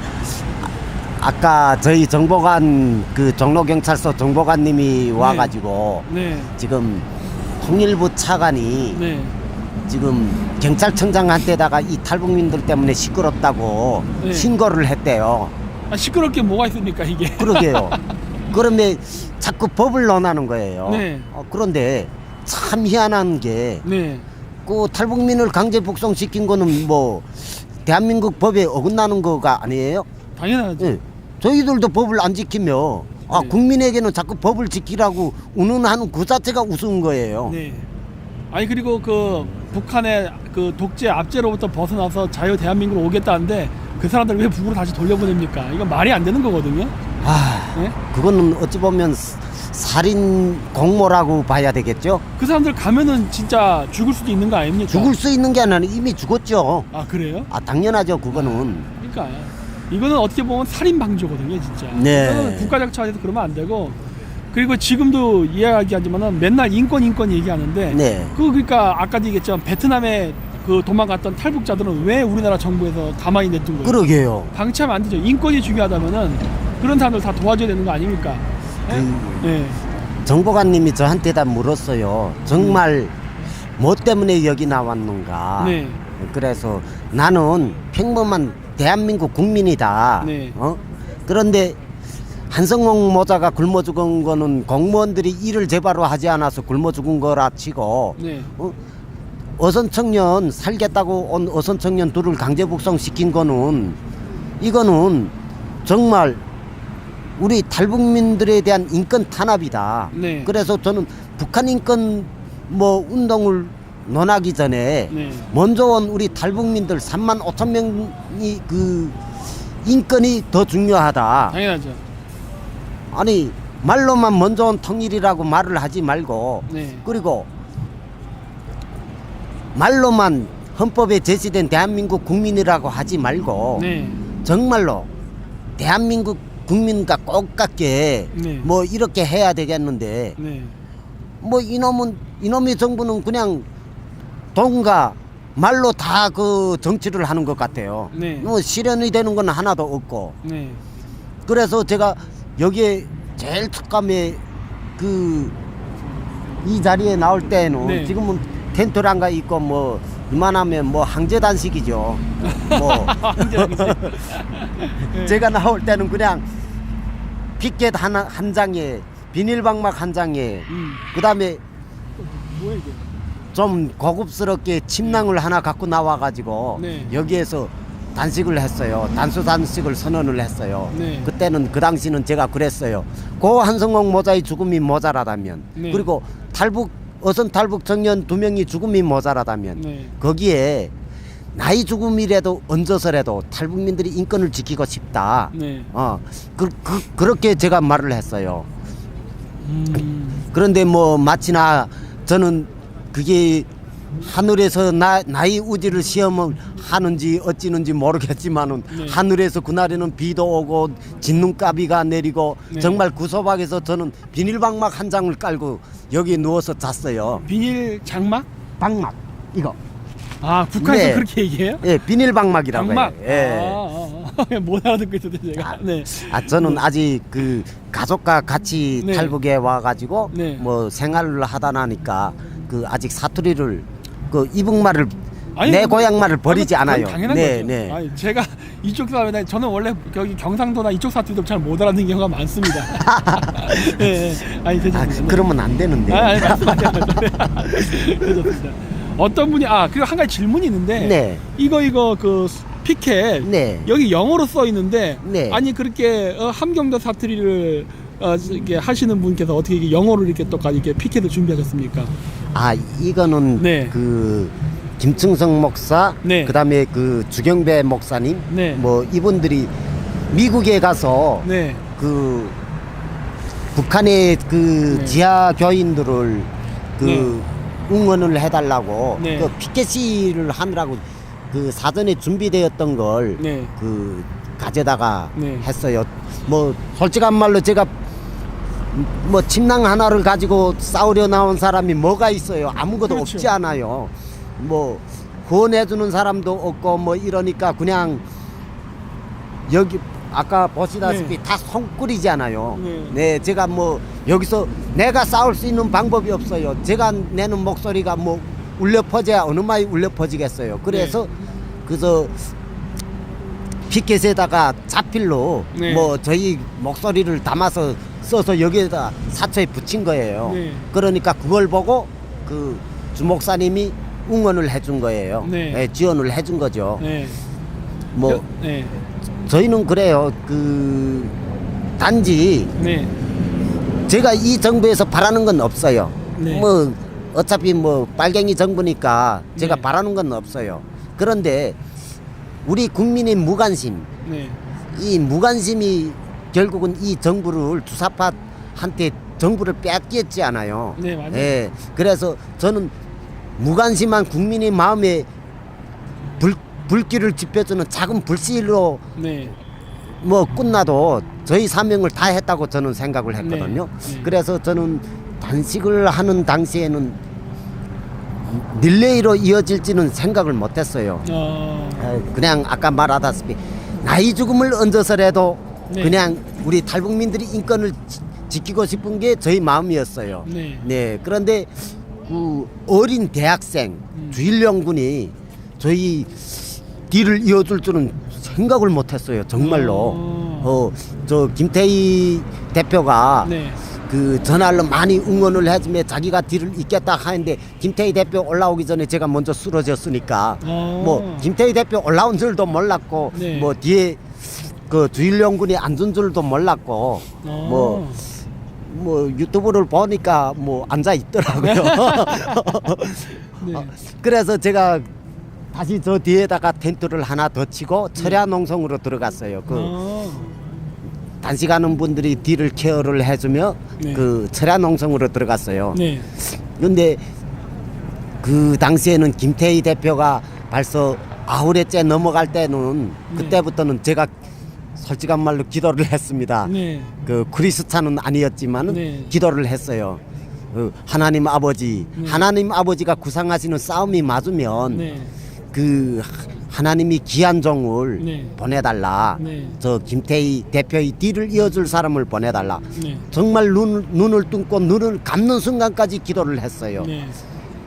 아까 저희 정보관 그 종로경찰서 정보관님이 와가지고 네. 지금 통일부 차관이 네. 지금 경찰청장한테다가 이 탈북민들 때문에 시끄럽다고 네. 신고를 했대요. 시끄럽게 뭐가 있습니까 이게? 그러게요. 그러면 자꾸 법을 논하는 거예요. 네. 그런데 참 희한한 게 네. 그 탈북민을 강제 북송시킨 거는 뭐 대한민국 법에 어긋나는 거가 아니에요? 당연하죠. 네. 저희들도 법을 안 지키며 네. 국민에게는 자꾸 법을 지키라고 운운하는 그 자체가 우스운 거예요. 네. 아니 그리고 그 북한의 그 독재 압제로부터 벗어나서 자유 대한민국으로 오겠다는데 그 사람들 왜 북으로 다시 돌려보냅니까? 이건 말이 안 되는 거거든요. 네? 그거는 어찌 보면 살인 공모라고 봐야 되겠죠. 그 사람들 가면은 진짜 죽을 수도 있는 거 아닙니까? 죽을 수 있는 게 아니라 이미 죽었죠. 그래요? 당연하죠. 그거는. 그러니까 이거는 어떻게 보면 살인 방조거든요, 진짜. 네. 이거는 국가적 차원에서 그러면 안 되고. 그리고 지금도 이야기하지만은 맨날 인권 얘기하는데. 네. 그러니까 아까도 얘기했지만 베트남에 그 도망갔던 탈북자들은 왜 우리나라 정부에서 가만히 냅둔 거예요? 그러게요. 방치하면 안 되죠. 인권이 중요하다면은 그런 사람들 다 도와줘야 되는 거 아닙니까? 네. 정보관님이 저한테 다 물었어요. 정말 뭐 때문에 여기 나왔는가. 네. 그래서 나는 평범한 대한민국 국민이다. 네. 그런데 한성홍 모자가 굶어 죽은 거는 공무원들이 일을 제대로 하지 않아서 굶어 죽은 거라 치고 네. 어선 청년 살겠다고 온 어선 청년 둘을 강제 북송시킨 거는 이거는 정말 우리 탈북민들에 대한 인권 탄압이다. 네. 그래서 저는 북한 인권 뭐 운동을 논하기 전에 네. 먼저 온 우리 탈북민들 3만 5천 명이 그 인권이 더 중요하다. 당연하죠. 아니 말로만 먼저 온 통일이라고 말을 하지 말고 네. 그리고 말로만 헌법에 제시된 대한민국 국민이라고 하지 말고 네. 정말로 대한민국 국민과 똑같게 네. 뭐 이렇게 해야 되겠는데 네. 뭐 이놈의 정부는 그냥 돈과 말로 다 그 정치를 하는 것 같아요. 네. 뭐 실현이 되는 건 하나도 없고. 네. 그래서 제가 여기에 제일 특감에 그 이 자리에 나올 때는 네. 지금은 텐트랑가 있고 뭐 이만하면 뭐 항제 단식이죠. 뭐 네. 제가 나올 때는 그냥 피켓 한 장에 비닐방막 한 장에 그다음에 뭐야 이게? 좀 고급스럽게 침낭을 하나 갖고 나와가지고 네. 여기에서 단식을 했어요. 단수 단식을 선언을 했어요. 네. 그때는 그 당시는 제가 그랬어요. 고 한성홍 모자의 죽음이 모자라다면 네. 그리고 어선 탈북 청년 2명이 죽음이 모자라다면 네. 거기에 나이 죽음이라도 얹어서라도 탈북민들이 인권을 지키고 싶다. 네. 그렇게 제가 말을 했어요. 음. 그런데 뭐 마치나 저는 그게 하늘에서 나의 우지를 시험을 하는지 어찌는지 모르겠지만은 네. 하늘에서 그날에는 비도 오고 진눈가비가 내리고 네. 정말 구소박에서 저는 비닐방막 한 장을 깔고 여기 누워서 잤어요. 비닐 장막? 방막 이거. 아 북한에서 네. 그렇게 얘기해요? 예, 비닐방막이라고 장막. 해요. 예. 못 알아듣고 있었는데 제가. 네. 저는 아직 그 가족과 같이 네. 탈북에 와가지고 네. 뭐 생활을 하다 나니까 그 아직 사투리를 그 이북말을 아니, 내 그건- 고향말을 버리지 그건 않아요. 당연한 네, 거죠. 네. 아니, 제가 이쪽 사람인데 저는 원래 여기 경상도나 이쪽 사투리도 잘 못 알아듣는 경우가 많습니다. 네, 네. 아니 괜찮습니다. 그러면 안 되는데. 아니 말씀하세요. 괜찮습니다. 어떤 분이 그리고 한 가지 질문이 있는데 네. 이거 그 피켓 네. 여기 영어로 써 있는데 네. 아니 그렇게 함경도 사투리를 이렇게 하시는 분께서 어떻게 이게 영어로 이렇게 또까지 이렇게 피켓을 준비하셨습니까? 이거는 네. 그 김충성 목사, 네. 그다음에 그 주경배 목사님, 네. 뭐 이분들이 미국에 가서 네. 그 북한의 그 네. 지하 교인들을 그 응원을 해달라고 네. 그 피켓시를 하느라고 그 사전에 준비되었던 걸 네. 그 가져다가 네. 했어요. 뭐 솔직한 말로 제가 뭐 침낭 하나를 가지고 싸우려 나온 사람이 뭐가 있어요? 아무것도 그렇죠. 없지 않아요. 뭐 후원해주는 사람도 없고 뭐 이러니까 그냥 여기 아까 보시다시피 네. 다 손꿀이잖아요. 네. 네, 제가 뭐 여기서 내가 싸울 수 있는 방법이 없어요. 제가 내는 목소리가 뭐 울려 퍼져야 어느 마이 울려 퍼지겠어요. 그래서 그래서 피켓에다가 자필로 네. 뭐 저희 목소리를 담아서 써서 여기에다 사초에 붙인 거예요. 네. 그러니까 그걸 보고 그 주목사님이 응원을 해준 거예요. 네. 네, 지원을 해준 거죠. 네. 뭐 네. 저희는 그래요. 그 단지 네. 제가 이 정부에서 바라는 건 없어요. 네. 뭐 어차피 뭐 빨갱이 정부니까 제가 네. 바라는 건 없어요. 그런데 우리 국민의 무관심, 네. 이 무관심이 결국은 이 정부를 주사파한테 정부를 뺏겼지 않아요. 네, 맞아요. 예, 그래서 저는 무관심한 국민의 마음에 불길을 지펴주는 작은 불씨로 네. 뭐 끝나도 저희 사명을 다 했다고 저는 생각을 했거든요. 네, 네. 그래서 저는 단식을 하는 당시에는 릴레이로 이어질지는 생각을 못했어요. 그냥 아까 말하다시피 나이 죽음을 얹어서라도 네. 그냥 우리 탈북민들이 인권을 지키고 싶은 게 저희 마음이었어요. 네. 네. 그런데 그 어린 대학생 주일영군이 저희 뒤를 이어줄 줄은 생각을 못했어요. 정말로. 저 김태희 대표가 네. 그 전화로 많이 응원을 해주며 자기가 뒤를 잇겠다 하는데 김태희 대표 올라오기 전에 제가 먼저 쓰러졌으니까 뭐 김태희 대표 올라온 줄도 몰랐고 네. 뭐 뒤에 그 주일영군이 앉은 줄도 몰랐고 뭐 유튜브를 보니까 뭐 앉아 있더라고요. 네. 그래서 제가 다시 저 뒤에다가 텐트를 하나 더 치고 철야 농성으로 들어갔어요. 그 단식하는 분들이 뒤를 케어를 해주며 네. 그 철야 농성으로 들어갔어요. 네. 근데 그 당시에는 김태희 대표가 벌써 9회째 넘어갈 때는 그때부터는 제가 솔직한 말로 기도를 했습니다. 네. 그 크리스찬은 아니었지만 네. 기도를 했어요. 하나님 아버지, 하나님 아버지가 구상하시는 싸움이 맞으면 네. 그 하나님이 귀한 종을 네. 보내달라. 네. 저 김태희 대표의 뒤를 이어줄 사람을 보내달라. 네. 정말 눈을 뚫고 눈을 감는 순간까지 기도를 했어요. 네.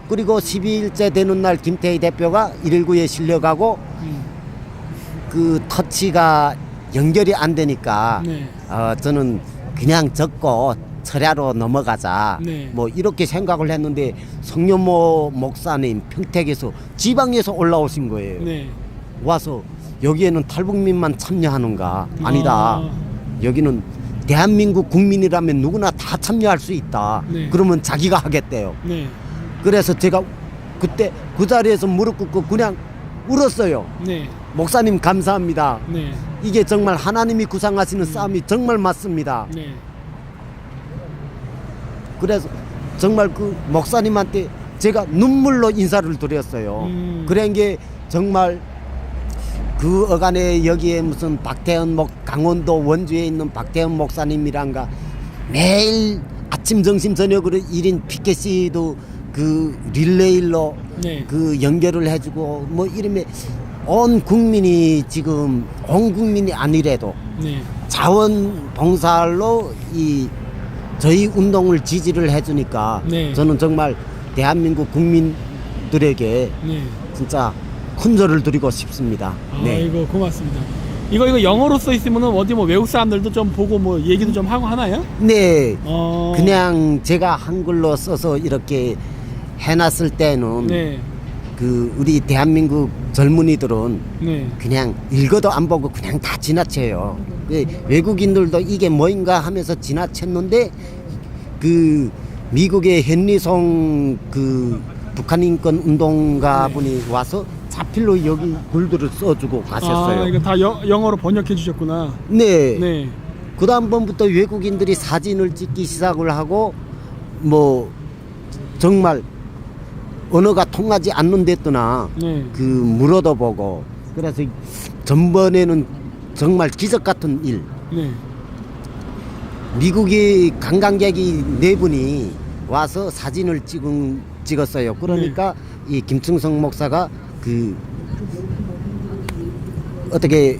그리고 12일째 되는 날 김태희 대표가 119에 실려가고 그 터치가 연결이 안 되니까 네. 저는 그냥 적고 철야로 넘어가자. 네. 뭐 이렇게 생각을 했는데 성녀모 목사님 평택에서 지방에서 올라오신 거예요. 네. 와서 여기에는 탈북민만 참여하는가? 아니다. 아. 여기는 대한민국 국민이라면 누구나 다 참여할 수 있다. 네. 그러면 자기가 하겠대요. 네. 그래서 제가 그때 그 자리에서 무릎 꿇고 그냥 울었어요. 네. 목사님 감사합니다. 네. 이게 정말 하나님이 구상하시는 싸움이 정말 맞습니다. 네. 그래서 정말 그 목사님한테 제가 눈물로 인사를 드렸어요. 그런 게 정말 그 어간에 여기에 무슨 박태현 강원도 원주에 있는 박태현 목사님이란가 매일 아침 점심 저녁으로 1인 피켓시도 그 릴레이로 네. 그 연결을 해주고 뭐 이러면 온 국민이 지금 온 국민이 아니래도 네. 자원봉사로 이 저희 운동을 지지를 해주니까 네. 저는 정말 대한민국 국민들에게 네. 진짜 큰 절을 드리고 싶습니다. 아이고 고맙습니다. 이거 영어로 써 있으면은 어디 뭐 외국 사람들도 좀 보고 뭐 얘기도 좀 하고 하나요? 네. 어. 그냥 제가 한글로 써서 이렇게 해놨을 때는 네. 그 우리 대한민국 젊은이들은 네. 그냥 읽어도 안 보고 그냥 다 지나쳐요. 그 외국인들도 이게 뭐인가 하면서 지나쳤는데 그 미국의 헨리송 그 북한 인권 운동가 분이 와서 자필로 여기 글들을 써주고 가셨어요. 아, 이거 다 영어로 번역해 주셨구나. 네. 네. 그 다음번부터 외국인들이 사진을 찍기 시작을 하고 뭐 정말 언어가 통하지 않는 데도나 네. 그 물어도 보고 그래서 전번에는 정말 기적 같은 일. 네. 미국의 관광객이 4분이 와서 사진을 찍었어요. 그러니까 이 김충성 목사가 그 어떻게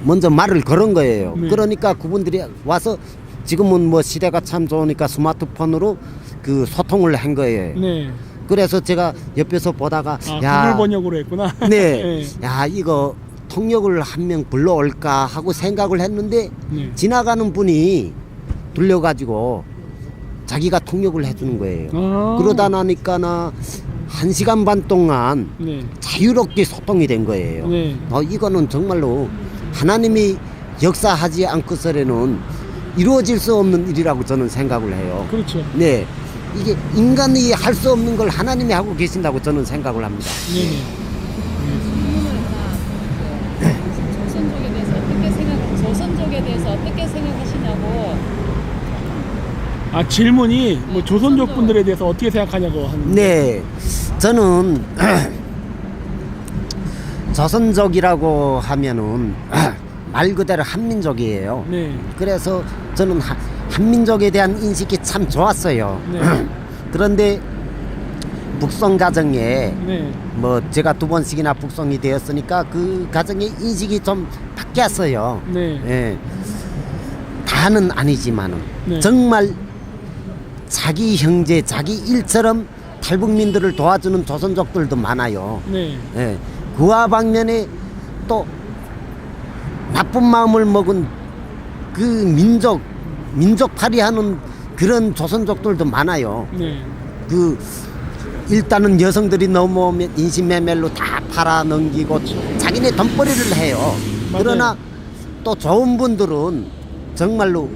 먼저 말을 걸은 거예요. 네. 그러니까 그분들이 와서 지금은 뭐 시대가 참 좋으니까 스마트폰으로 그 소통을 한 거예요. 네. 그래서 제가 옆에서 보다가 구글 번역으로 했구나. 네. 야, 이거 통역을 한 명 불러올까 하고 생각을 했는데 네. 지나가는 분이 들려가지고 자기가 통역을 해주는 거예요. 아. 그러다 나니까나 1시간 반 동안 네. 자유롭게 소통이 된 거예요. 네. 이거는 정말로 하나님이 역사하지 않고서는 이루어질 수 없는 일이라고 저는 생각을 해요. 그렇죠. 네. 이게 인간이 할 수 없는 걸 하나님이 하고 계신다고 저는 생각을 합니다. 네. 조선족에 대해서 어떻게 생각하시냐고. 아, 질문이 뭐 조선족 분들에 대해서 어떻게 생각하냐고 하는. 네. 저는 조선족이라고 하면은 말 그대로 한민족이에요. 네. 그래서 저는 한민족에 대한 인식이 참 좋았어요. 네. 그런데 북송 가정에 네. 뭐 제가 2번씩이나 북송이 되었으니까 그 가정의 인식이 좀 바뀌었어요. 네. 예. 다는 아니지만은 네. 정말 자기 형제, 자기 일처럼 탈북민들을 도와주는 조선족들도 많아요. 네. 예. 그와 반면에 또 나쁜 마음을 먹은 그 민족팔이하는 그런 조선족들도 많아요. 네. 그 일단은 여성들이 넘어오면 인신매매로 다 팔아 넘기고 자기네 돈벌이를 해요. 맞아요. 그러나 또 좋은 분들은 정말로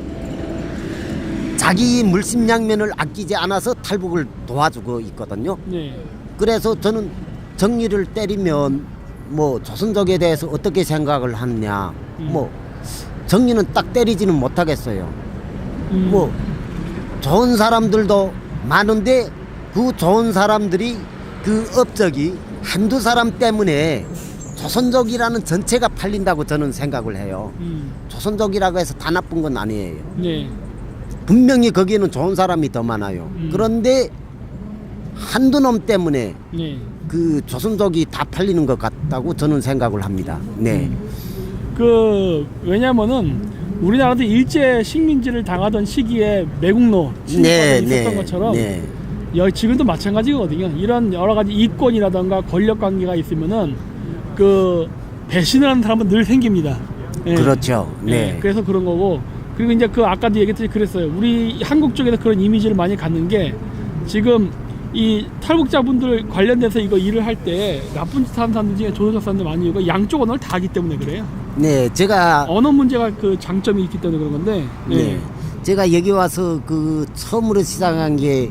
자기 물심양면을 아끼지 않아서 탈북을 도와주고 있거든요. 네. 그래서 저는 정리를 때리면 뭐 조선족에 대해서 어떻게 생각을 하느냐, 뭐 정리는 딱 때리지는 못하겠어요. 뭐 좋은 사람들도 많은데 그 좋은 사람들이 그 업적이 한두 사람 때문에 조선족이라는 전체가 팔린다고 저는 생각을 해요. 조선족이라고 해서 다 나쁜 건 아니에요. 네. 분명히 거기에는 좋은 사람이 더 많아요. 그런데 한두 놈 때문에 네. 그 조선족이 다 팔리는 것 같다고 저는 생각을 합니다. 네. 그 왜냐면은 우리나라도 일제 식민지를 당하던 시기에 매국노 침입이 있었던 것처럼 네. 지금도 마찬가지거든요. 이런 여러 가지 이권이라던가 권력 관계가 있으면은 그 배신을 하는 사람은 늘 생깁니다. 예. 그렇죠. 네. 예. 그래서 그런 거고, 그리고 이제 그 아까도 얘기했듯이 그랬어요. 우리 한국 쪽에서 그런 이미지를 많이 갖는 게 지금 이 탈북자분들 관련돼서 이거 일을 할 때 나쁜 짓 하는 사람들 중에 조선족 사람들 많이 있고 양쪽 언어를 다 하기 때문에 그래요. 네, 제가 언어 문제가 그 장점이 있기 때문에 그런 건데. 네. 제가 여기 와서 그 처음으로 시작한 게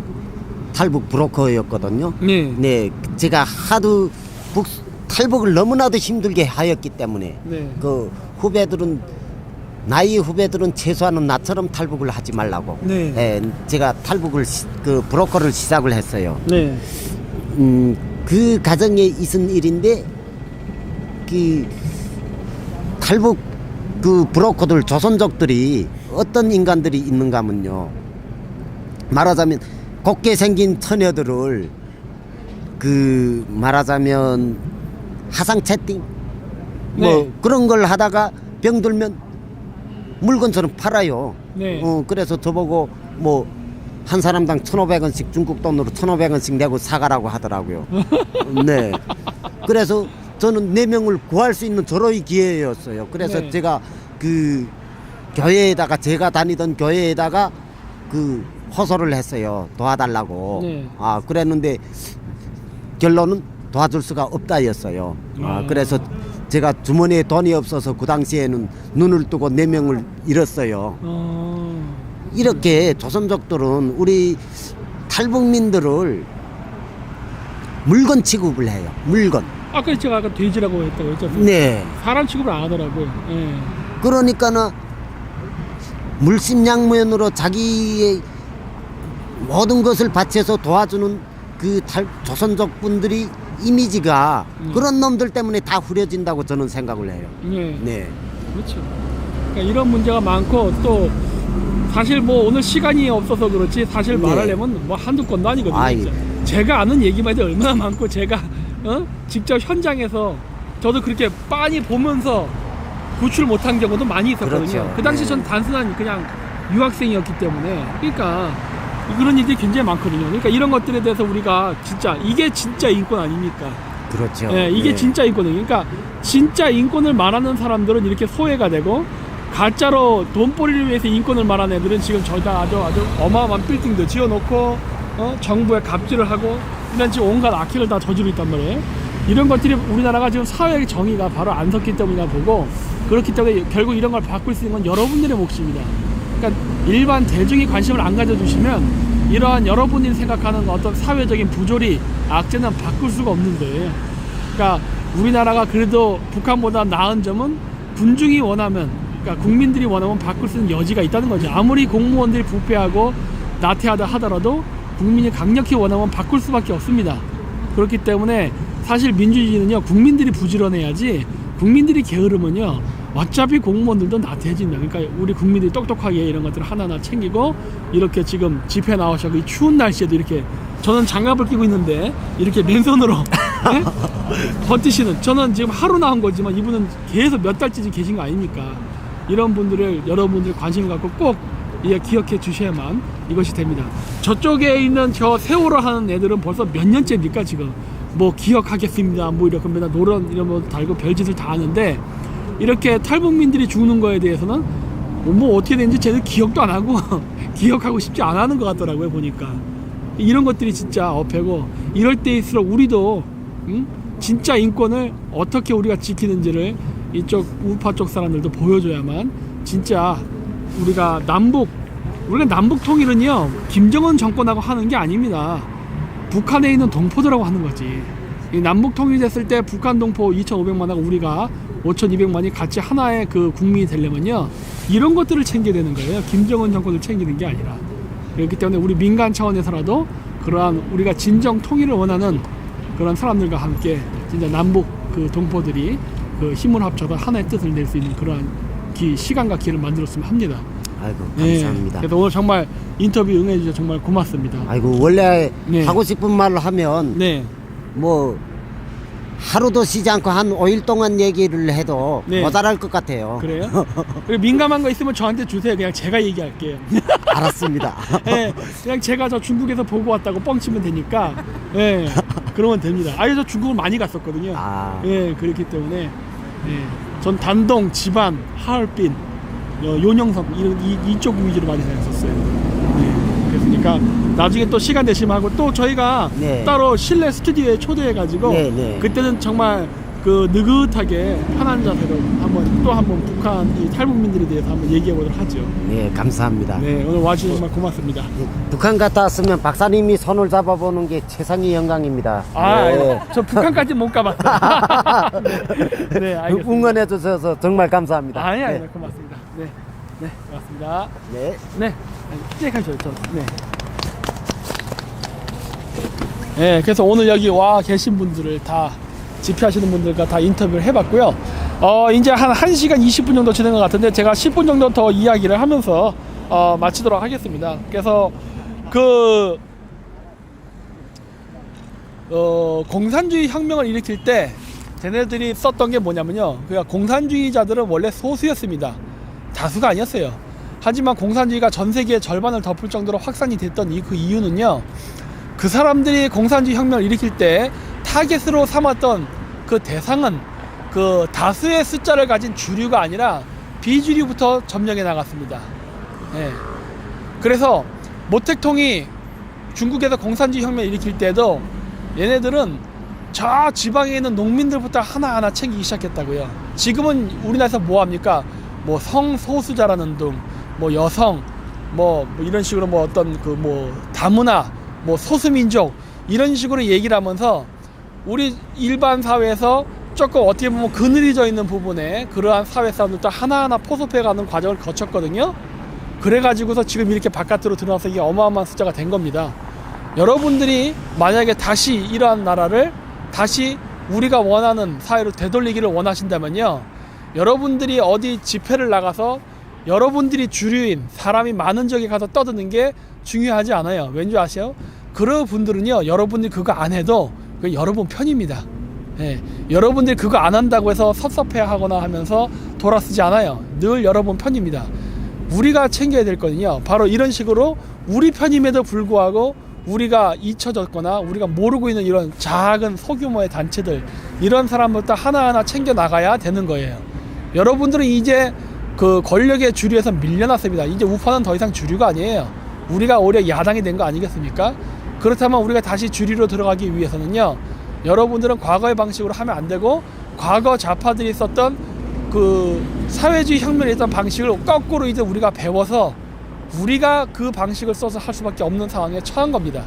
탈북 브로커였거든요. 네. 네, 제가 하도 탈북을 너무나도 힘들게 하였기 때문에 네. 그 나이 후배들은 최소한은 나처럼 탈북을 하지 말라고. 네. 네, 제가 탈북을 그 브로커를 시작을 했어요. 네. 그 과정에 있은 일인데 그 탈북 그 브로커들 조선족들이 어떤 인간들이 있는가 하면요, 말하자면 곱게 생긴 처녀들을 그 말하자면 하상 채팅 뭐 네. 그런 걸 하다가 병들면 물건처럼 팔아요. 네. 그래서 저보고 뭐 한 사람당 1,500원씩 중국 돈으로 1,500원씩 내고 사가라고 하더라고요. 네. 그래서 저는 4명을 구할 수 있는 절호의 기회였어요. 그래서 네. 제가 그 교회에다가, 제가 다니던 교회에다가 그 호소를 했어요. 도와달라고. 네. 아, 그랬는데 결론은 도와줄 수가 없다였어요. 그래서 제가 주머니에 돈이 없어서 그 당시에는 눈을 뜨고 4명을 잃었어요. 이렇게 조선족들은 우리 탈북민들을 물건 취급을 해요. 물건. 아까 제가 아까 돼지라고 했다고 했죠. 네. 사람 취급을 안 하더라고요. 예. 그러니까는 물심양면으로 자기의 모든 것을 바쳐서 도와주는 그 조선족 분들이 이미지가 그런 놈들 때문에 다 후려진다고 저는 생각을 해요. 네. 네. 그렇죠. 그러니까 이런 문제가 많고, 또 사실 뭐 오늘 시간이 없어서 그렇지 사실 네. 말하려면 뭐 한두 건도 아니거든요. 아이. 진짜. 제가 아는 얘기만 해도 얼마나 많고, 제가 직접 현장에서 저도 그렇게 빤히 보면서 구출 못한 경우도 많이 있었거든요. 그렇죠. 그 당시 네. 전 단순한 그냥 유학생이었기 때문에, 그러니까 그런 일들이 굉장히 많거든요. 그러니까 이런 것들에 대해서 우리가 진짜 이게 진짜 인권 아닙니까? 그렇죠. 예, 이게 네. 진짜 인권이에요. 그러니까 진짜 인권을 말하는 사람들은 이렇게 소외가 되고, 가짜로 돈벌이를 위해서 인권을 말하는 애들은 지금 저희가 아주 어마어마한 빌딩도 지어놓고 정부에 갑질을 하고 이런 지금 온갖 악행을 다 저지르고 있단 말이에요. 이런 것들이 우리나라가 지금 사회의 정의가 바로 안 섰기 때문이라 보고, 그렇기 때문에 결국 이런 걸 바꿀 수 있는 건 여러분들의 몫입니다. 그러니까 일반 대중이 관심을 안 가져주시면 이러한 여러분이 생각하는 어떤 사회적인 부조리, 악재는 바꿀 수가 없는 거예요. 그러니까 우리나라가 그래도 북한보다 나은 점은 군중이 원하면, 그러니까 국민들이 원하면 바꿀 수 있는 여지가 있다는 거죠. 아무리 공무원들이 부패하고 나태하다 하더라도 국민이 강력히 원하면 바꿀 수밖에 없습니다. 그렇기 때문에 사실 민주주의는요, 국민들이 부지런해야지, 국민들이 게으르면요 어차피 공무원들도 나태해진다. 그러니까 우리 국민들이 똑똑하게 이런 것들을 하나하나 챙기고, 이렇게 지금 집회 나오셔서 이 추운 날씨에도 이렇게, 저는 장갑을 끼고 있는데 이렇게 맨손으로 네? 버티시는, 저는 지금 하루 나온 거지만 이분은 계속 몇 달째 지금 계신 거 아닙니까? 이런 분들을 여러분들 관심을 갖고 꼭 기억해 주셔야만 이것이 됩니다. 저쪽에 있는 저 세월호 하는 애들은 벌써 몇 년째입니까 지금? 뭐 기억하겠습니다. 뭐 이렇게 맨날 노런 이런 거 달고 별짓을 다 하는데 이렇게 탈북민들이 죽는 거에 대해서는 뭐 어떻게 되는지 쟤는 기억도 안 하고 기억하고 싶지 않아 하는 것 같더라고요 보니까. 이런 것들이 진짜 어폐고 이럴 때일수록 우리도 진짜 인권을 어떻게 우리가 지키는지를 이쪽 우파 쪽 사람들도 보여줘야만 진짜 우리가 원래 남북 통일은요 김정은 정권하고 하는 게 아닙니다. 북한에 있는 동포들하고 하는 거지. 이 남북 통일됐을 때 북한 동포 2,500만하고 우리가 5,200만이 같이 하나의 그 국민이 되려면요 이런 것들을 챙겨야 되는 거예요. 김정은 정권을 챙기는 게 아니라. 그렇기 때문에 우리 민간 차원에서라도 그러한 우리가 진정 통일을 원하는 그런 사람들과 함께 진짜 남북 그 동포들이 그 힘을 합쳐서 하나의 뜻을 낼 수 있는 그러한 시간과 기회를 만들었으면 합니다. 아이고 감사합니다. 네, 그래서 오늘 정말 인터뷰 응해주셔서 정말 고맙습니다. 아이고 원래 네. 하고 싶은 말을 하면 네. 뭐 하루도 쉬지 않고 한 5일 동안 얘기를 해도 네. 모자랄 것 같아요. 그래요? 그리고 민감한 거 있으면 저한테 주세요. 그냥 제가 얘기할게요. 알았습니다. 네, 그냥 제가 저 중국에서 보고 왔다고 뻥치면 되니까 네, 그러면 됩니다. 아예 저 중국을 많이 갔었거든요. 네, 그렇기 때문에 네, 전 단동, 지반, 하얼빈, 요녕섬 이쪽 위주로 많이 다녔었어요. 네, 그러니까 나중에 또 시간 되시면 하고 또 저희가 네. 따로 실내 스튜디오에 초대해가지고 네, 네. 그때는 정말 그 느긋하게 편한 자세로 한번 북한 이 탈북민들에 대해서 한번 얘기해 보도록 하죠. 네, 감사합니다. 네, 오늘 와주셔서 정말 고맙습니다. 북한 갔다 왔으면 박사님이 손을 잡아보는 게 최상의 영광입니다. 네. 저 북한까지 못 가봤어요. 네, 알겠습니다. 응원해 주셔서 정말 감사합니다. 아니, 네. 고맙습니다. 네, 고맙습니다. 네. 네, 시작하죠, 네. 네, 그래서 오늘 여기 와 계신 분들을 다 집회하시는 분들과 다 인터뷰를 해봤고요. 이제 한 1시간 20분 정도 지난 것 같은데 제가 10분 정도 더 이야기를 하면서 마치도록 하겠습니다. 그래서 공산주의 혁명을 일으킬 때 쟤네들이 썼던 게 뭐냐면요. 그러니까 공산주의자들은 원래 소수였습니다. 다수가 아니었어요. 하지만 공산주의가 전 세계의 절반을 덮을 정도로 확산이 됐던 그 이유는요. 그 사람들이 공산주의 혁명을 일으킬 때 타겟으로 삼았던 그 대상은 그 다수의 숫자를 가진 주류가 아니라 비주류부터 점령해 나갔습니다. 예. 그래서 모택통이 중국에서 공산주의 혁명을 일으킬 때도 얘네들은 저 지방에 있는 농민들부터 하나하나 챙기기 시작했다고요. 지금은 우리나라에서 뭐 합니까? 뭐 성소수자라는 등, 뭐 여성, 뭐 이런 식으로 뭐 어떤 그 뭐 다문화, 뭐 소수민족 이런 식으로 얘기를 하면서 우리 일반 사회에서 조금 어떻게 보면 그늘져 있는 부분에 그러한 사회 사람들도 하나하나 포섭해가는 과정을 거쳤거든요. 그래가지고서 지금 이렇게 바깥으로 드러나서 이게 어마어마한 숫자가 된 겁니다. 여러분들이 만약에 다시 이러한 나라를 다시 우리가 원하는 사회로 되돌리기를 원하신다면요, 여러분들이 어디 집회를 나가서 여러분들이 주류인 사람이 많은 지역에 가서 떠드는 게 중요하지 않아요. 왠지 아세요? 그런 분들은요, 여러분들이 그거 안 해도 그게 여러분 편입니다. 예, 여러분들이 그거 안 한다고 해서 섭섭해하거나 하면서 돌아서지 않아요. 늘 여러분 편입니다. 우리가 챙겨야 될 거는요, 바로 이런 식으로 우리 편임에도 불구하고 우리가 잊혀졌거나 우리가 모르고 있는 이런 작은 소규모의 단체들, 이런 사람부터 하나하나 챙겨 나가야 되는 거예요. 여러분들은 이제 그 권력의 주류에서 밀려났습니다. 이제 우파는 더 이상 주류가 아니에요. 우리가 오히려 야당이 된 거 아니겠습니까? 그렇다면 우리가 다시 주류로 들어가기 위해서는요, 여러분들은 과거의 방식으로 하면 안 되고, 과거 좌파들이 썼던 그 사회주의 혁명을 했던 방식을 거꾸로 이제 우리가 배워서 우리가 그 방식을 써서 할 수밖에 없는 상황에 처한 겁니다.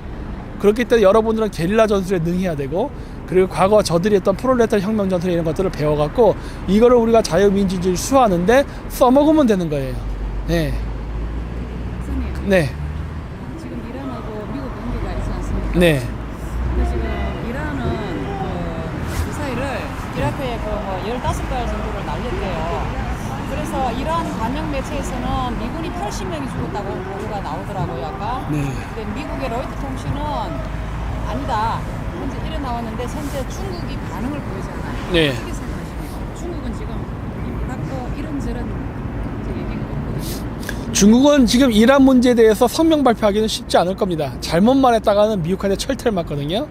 그렇기 때문에 여러분들은 게릴라 전술에 능해야 되고, 그리고 과거 저들이 했던 프롤레타리아 혁명 전술 이런 것들을 배워갖고 이거를 우리가 자유민주주의를 수호하는데 써먹으면 되는 거예요. 네. 선생님, 네. 지금 이란하고 미국 관계가 있지 않습니까? 네. 근데 지금 이란은 그 미사일을 이라크에 뭐 15발 정도를 날렸대요. 그래서 이란 관영 매체에서는 미군이 80명이 죽었다고 보도가 나오더라고요, 아까. 네. 근데 미국의 로이터 통신은 아니다. 현재 이래 나왔는데 현재 중국이 반응을 보이잖아요. 네. 어떻게 생각하십니까? 중국은 지금 이라크 이런저런 중국은 지금 이란 문제에 대해서 성명 발표하기는 쉽지 않을 겁니다. 잘못만 했다가는 미국한테 철퇴를 맞거든요.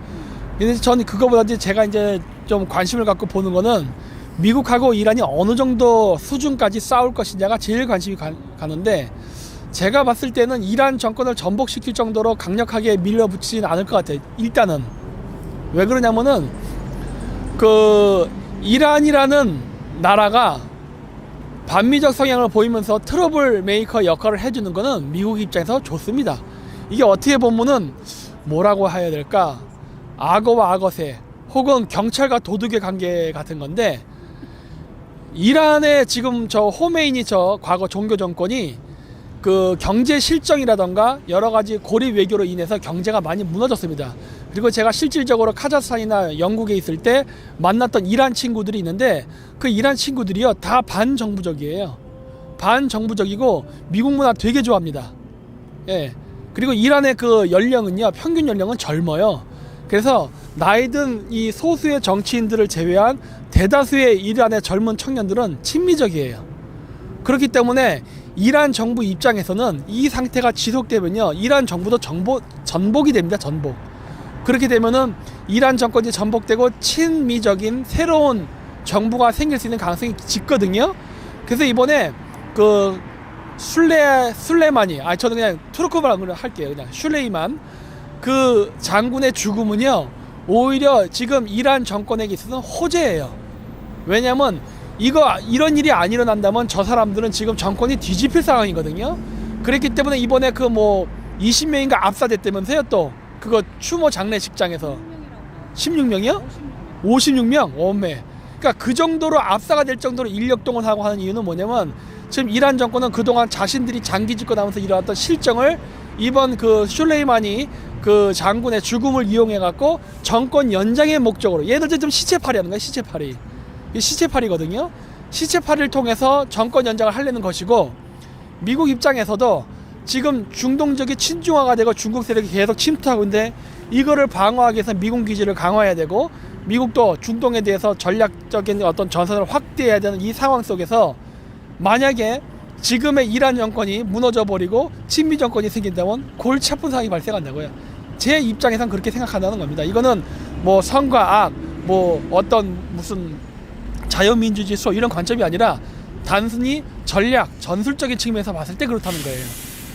근데 저는 그거보다 제가 이제 좀 관심을 갖고 보는 거는 미국하고 이란이 어느 정도 수준까지 싸울 것이냐가 제일 관심이 가는데, 제가 봤을 때는 이란 정권을 전복시킬 정도로 강력하게 밀어붙이진 않을 것 같아요. 일단은. 왜 그러냐면은 그 이란이라는 나라가 반미적 성향을 보이면서 트러블 메이커 역할을 해주는 거는 미국 입장에서 좋습니다. 이게 어떻게 보면은 뭐라고 해야 될까, 악어와 악어새 혹은 경찰과 도둑의 관계 같은 건데, 이란의 지금 저 호메이니 저 과거 종교 정권이 그 경제 실정이라던가 여러 가지 고립 외교로 인해서 경제가 많이 무너졌습니다. 그리고 제가 실질적으로 카자흐스탄이나 영국에 있을 때 만났던 이란 친구들이 있는데, 그 이란 친구들이요 다 반정부적이에요. 반정부적이고 미국 문화 되게 좋아합니다. 예. 그리고 이란의 그 연령은요, 평균 연령은 젊어요. 그래서 나이든 이 소수의 정치인들을 제외한 대다수의 이란의 젊은 청년들은 친미적이에요. 그렇기 때문에 이란 정부 입장에서는 이 상태가 지속되면요, 이란 정부도 전복이 됩니다. 전복. 그렇게 되면은 이란 정권이 전복되고 친미적인 새로운 정부가 생길 수 있는 가능성이 짙거든요. 그래서 이번에 그 술레마니, 저는 그냥 투르크만으로 할게요. 그냥 슐레이만 그 장군의 죽음은요, 오히려 지금 이란 정권에게 있어서는 호재예요. 왜냐면 이런 일이 안 일어난다면 저 사람들은 지금 정권이 뒤집힐 상황이거든요. 그렇기 때문에 이번에 그 뭐 20명인가 압사됐다면서요. 또 그거 추모 장례식장에서 16명이요? 56명? 어메. 그러니까 그 정도로 압사가 될 정도로 인력 동원하고 하는 이유는 뭐냐면, 지금 이란 정권은 그동안 자신들이 장기 집권하면서 일어났던 실정을 이번 그 슐레이마니 그 장군의 죽음을 이용해 갖고 정권 연장의 목적으로, 얘들 좀 시체팔이 하는 거야. 시체팔이. 이 시체팔이거든요. 시체팔이를 통해서 정권 연장을 하려는 것이고, 미국 입장에서도 지금 중동적인 친중화가 되고 중국 세력이 계속 침투하고 있는데, 이거를 방어하기 위해서 미군 기지를 강화해야 되고, 미국도 중동에 대해서 전략적인 어떤 전선을 확대해야 되는 이 상황 속에서 만약에 지금의 이란 정권이 무너져 버리고 친미 정권이 생긴다면 골치 아픈 상황이 발생한다고요. 제 입장에선 그렇게 생각한다는 겁니다. 이거는 뭐 선과 악, 뭐 어떤 무슨 자유민주주의 소 이런 관점이 아니라 단순히 전략, 전술적인 측면에서 봤을 때 그렇다는 거예요.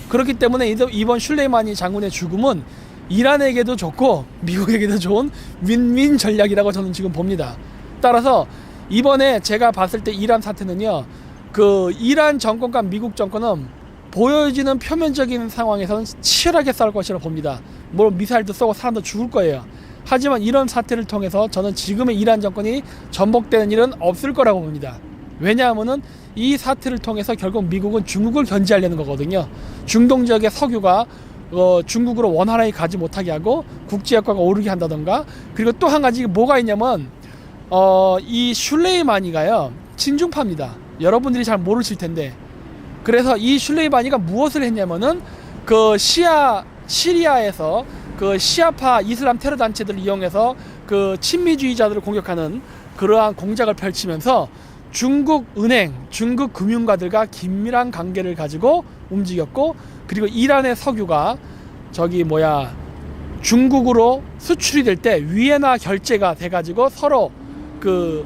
그렇기 때문에 이번 슐레이마니 장군의 죽음은 이란에게도 좋고 미국에게도 좋은 윈윈 전략이라고 저는 지금 봅니다. 따라서 이번에 제가 봤을 때 이란 사태는요, 그 이란 정권과 미국 정권은 보여지는 표면적인 상황에서는 치열하게 싸울 것이라고 봅니다. 뭐 미사일도 쏘고 사람도 죽을 거예요. 하지만 이런 사태를 통해서 저는 지금의 이란 정권이 전복되는 일은 없을 거라고 봅니다. 왜냐하면은 이 사태를 통해서 결국 미국은 중국을 견제하려는 거거든요. 중동 지역의 석유가 중국으로 원활하게 가지 못하게 하고 국제유가가 오르게 한다던가, 그리고 또 한 가지 뭐가 있냐면 이 슐레이마니가요 친중파입니다. 여러분들이 잘 모르실 텐데, 그래서 이 슐레이마니가 무엇을 했냐면은 그 시리아에서 그 시아파 이슬람 테러 단체들을 이용해서 그 친미주의자들을 공격하는 그러한 공작을 펼치면서 중국 은행, 중국 금융가들과 긴밀한 관계를 가지고 움직였고, 그리고 이란의 석유가 중국으로 수출이 될 때 위에나 결제가 돼가지고 서로 그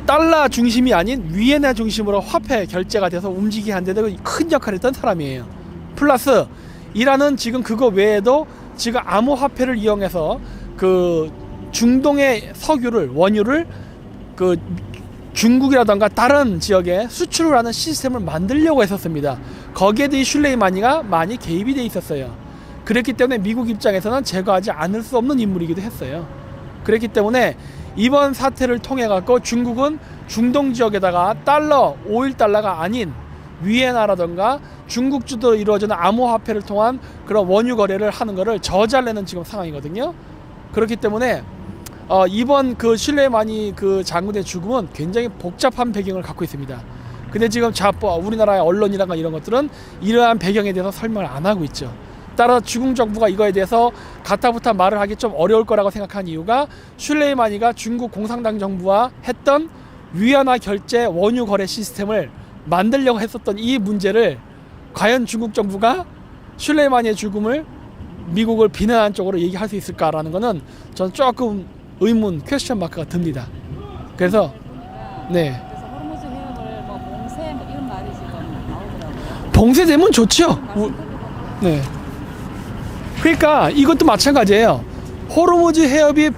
달러 중심이 아닌 위에나 중심으로 화폐 결제가 돼서 움직이게 한 데도 큰 역할을 했던 사람이에요. 플러스 이란은 지금 그거 외에도 지금 암호화폐를 이용해서 그 중동의 석유를, 원유를 그 중국이라던가 다른 지역에 수출을 하는 시스템을 만들려고 했었습니다. 거기에도 이 슐레이마니가 많이 개입이 돼 있었어요. 그랬기 때문에 미국 입장에서는 제거하지 않을 수 없는 인물이기도 했어요. 그렇기 때문에 이번 사태를 통해 갖고 중국은 중동 지역에다가 오일 달러가 아닌 위에나라던가 중국 주도로 이루어지는 암호화폐를 통한 그런 원유 거래를 하는 거를 저지하려는 지금 상황이거든요. 그렇기 때문에 이번 그 슐레이마니 그 장군의 죽음은 굉장히 복잡한 배경을 갖고 있습니다. 근데 지금 우리나라의 언론이라든가 이런 것들은 이러한 배경에 대해서 설명을 안 하고 있죠. 따라서 중국 정부가 이거에 대해서 가타부타 말을 하기 좀 어려울 거라고 생각한 이유가, 슐레이마니가 중국 공산당 정부와 했던 위안화 결제 원유 거래 시스템을 만들려고 했었던 이 문제를 과연 중국 정부가 술레이마니의 죽음을 미국을 비난한 쪽으로 얘기할 수 있을까라는 거는 저는 조금 의문, 퀘스천 마크가 듭니다. 그래서 네. 그래서 호르무즈 해협을 뭐 봉쇄 뭐 이런 말이 지금 나오더라고요. 봉쇄되면 좋죠. 네. 그러니까 이것도 마찬가지예요. 호르무즈 해협이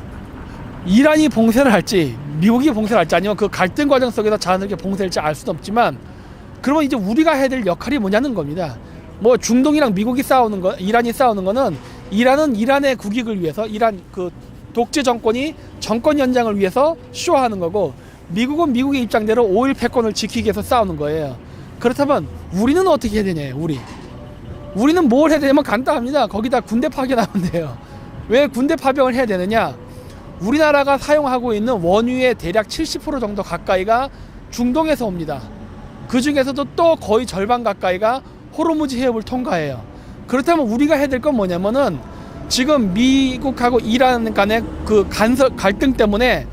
이란이 봉쇄를 할지 미국이 봉쇄를 할지 아니면 그 갈등 과정 속에서 자연스럽게 봉쇄할지 알 수는 없지만 그러면 이제 우리가 해야 될 역할이 뭐냐는 겁니다. 뭐 중동이랑 미국이 싸우는 거, 이란이 싸우는 거는 이란은 이란의 국익을 위해서 이란 그 독재 정권이 정권 연장을 위해서 쇼하는 거고 미국은 미국의 입장대로 5.1 패권을 지키기 위해서 싸우는 거예요. 그렇다면 우리는 어떻게 해야 되냐? 우리는 뭘 해야 되냐면 간단합니다. 거기다 군대 파견하면 돼요. 왜 군대 파병을 해야 되느냐? 우리나라가 사용하고 있는 원유의 대략 70% 정도 가까이가 중동에서 옵니다. 그 중에서도 또 거의 절반 가까이가 호르무즈 해협을 통과해요. 그렇다면 우리가 해야 될 건 뭐냐면은 지금 미국하고 이란 간의 그 갈등 때문에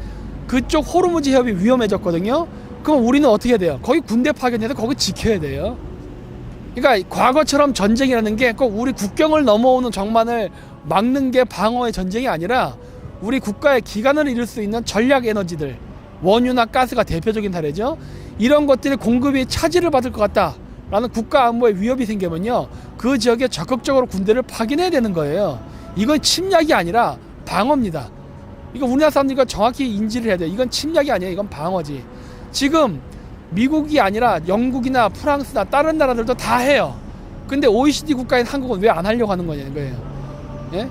그쪽 호르무즈 해협이 위험해졌거든요. 그럼 우리는 어떻게 해야 돼요? 거기 군대 파견해서 거기 지켜야 돼요. 그러니까 과거처럼 전쟁이라는 게 꼭 우리 국경을 넘어오는 적만을 막는 게 방어의 전쟁이 아니라 우리 국가의 기간을 잃을 수 있는 전략 에너지들, 원유나 가스가 대표적인 사례죠. 이런 것들이 공급이 차질을 받을 것 같다라는 국가 안보에 위협이 생기면요, 그 지역에 적극적으로 군대를 파견해야 되는 거예요. 이건 침략이 아니라 방어입니다. 이거 우리나라 사람들이 정확히 인지를 해야 돼요. 이건 침략이 아니에요. 이건 방어지. 지금 미국이 아니라 영국이나 프랑스나 다른 나라들도 다 해요. 근데 OECD 국가인 한국은 왜 안 하려고 하는 거냐는 거예요. 예?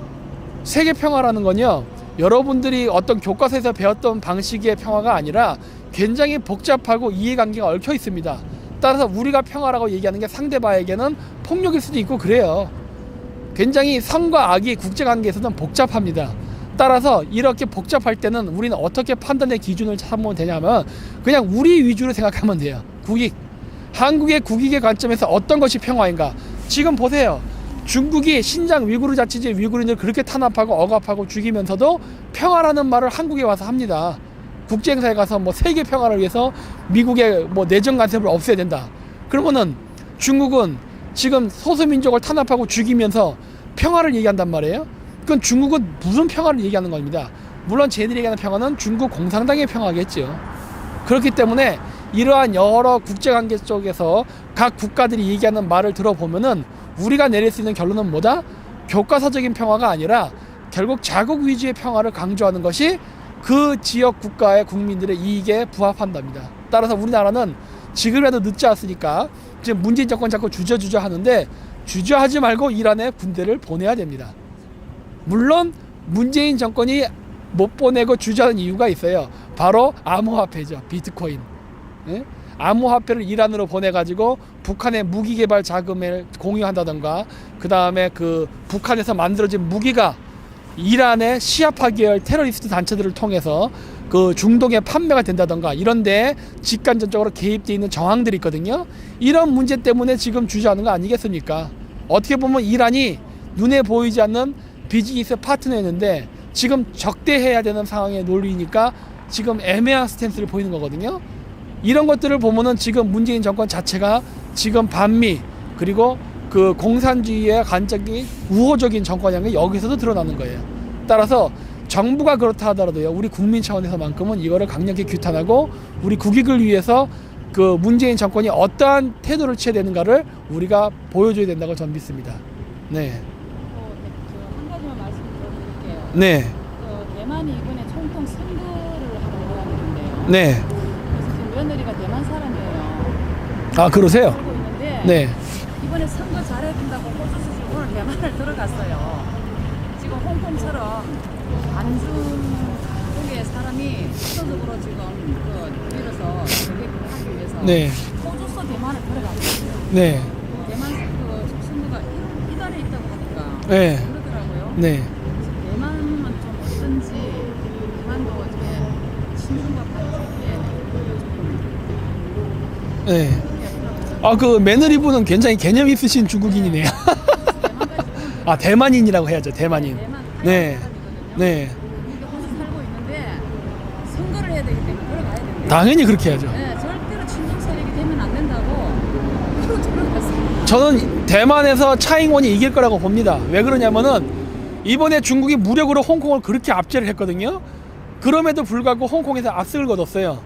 세계 평화라는 건요, 여러분들이 어떤 교과서에서 배웠던 방식의 평화가 아니라 굉장히 복잡하고 이해관계가 얽혀 있습니다. 따라서 우리가 평화라고 얘기하는 게 상대방에게는 폭력일 수도 있고 그래요. 굉장히 선과 악이 국제관계에서는 복잡합니다. 따라서 이렇게 복잡할 때는 우리는 어떻게 판단의 기준을 삼으면 되냐면 그냥 우리 위주로 생각하면 돼요. 국익. 한국의 국익의 관점에서 어떤 것이 평화인가. 지금 보세요. 중국이 신장 위구르 자치제 위구르인들 그렇게 탄압하고 억압하고 죽이면서도 평화라는 말을 한국에 와서 합니다. 국제행사에 가서 뭐 세계 평화를 위해서 미국의 뭐 내정 간섭을 없애야 된다. 그러면은 중국은 지금 소수민족을 탄압하고 죽이면서 평화를 얘기한단 말이에요. 그건 중국은 무슨 평화를 얘기하는 겁니다. 물론 쟤들이 얘기하는 평화는 중국 공산당의 평화겠죠. 그렇기 때문에 이러한 여러 국제관계 쪽에서 각 국가들이 얘기하는 말을 들어보면은 우리가 내릴 수 있는 결론은 뭐다? 교과서적인 평화가 아니라 결국 자국 위주의 평화를 강조하는 것이 그 지역 국가의 국민들의 이익에 부합한답니다. 따라서 우리나라는 지금이라도 늦지 않았으니까 지금 문재인 정권 자꾸 주저주저 하는데 주저하지 말고 이란에 군대를 보내야 됩니다. 물론 문재인 정권이 못 보내고 주저하는 이유가 있어요. 바로 암호화폐죠. 비트코인. 예? 암호화폐를 이란으로 보내가지고 북한의 무기 개발 자금을 공유한다던가, 그 다음에 그 북한에서 만들어진 무기가 이란의 시아파 계열 테러리스트 단체들을 통해서 그 중동에 판매가 된다던가 이런데 직간접적으로 개입되어 있는 정황들이 있거든요. 이런 문제 때문에 지금 주저하는 거 아니겠습니까? 어떻게 보면 이란이 눈에 보이지 않는 비즈니스 파트너였는데 지금 적대해야 되는 상황에 놓이니까 지금 애매한 스탠스를 보이는 거거든요. 이런 것들을 보면은 지금 문재인 정권 자체가 지금 반미 그리고 그 공산주의의 간접이 우호적인 정권이라는 게 여기서도 드러나는 거예요. 따라서 정부가 그렇다 하더라도요, 우리 국민 차원에서만큼은 이거를 강력히 규탄하고 우리 국익을 위해서 그 문재인 정권이 어떠한 태도를 취해야 되는가를 우리가 보여줘야 된다고 저는 믿습니다. 네. 한 가지만 말씀드릴게요. 네. 대만이 이번에 총통 선거를 하고 있는데요. 네. 그래서 지금 며느리가 대만 사람이에요. 아, 그러세요? 살고 있는데 네. 이번에 선거 잘해준다고 호주 수술 오늘 대만을 들어갔어요. 지금 홍콩처럼 안중 쪽의 사람이 수적으로 지금 그 밀어서 그렇게 하기 위해서 네. 호주서 대만을 들어갔어요. 네. 대만 그 선거가 이달에 있다고 하니까 네. 그러더라고요. 네. 대만은 좀 어떤지 대만도 이제 친중과파의 세계에 네. 아, 그 며느리분은 굉장히 개념 있으신 중국인이네요. 아, 대만인이라고 해야죠. 대만인. 네. 네. 이게 호주 살고 있는데 선거를 해야 되기 때문에 들어가야 됩니다. 당연히 그렇게 해야죠. 네, 절대로 친중 세력이 되면 안 된다고 저는 대만에서 차잉원이 이길 거라고 봅니다. 왜 그러냐면은 이번에 중국이 무력으로 홍콩을 그렇게 압제를 했거든요. 그럼에도 불구하고 홍콩에서 압승을 거뒀어요.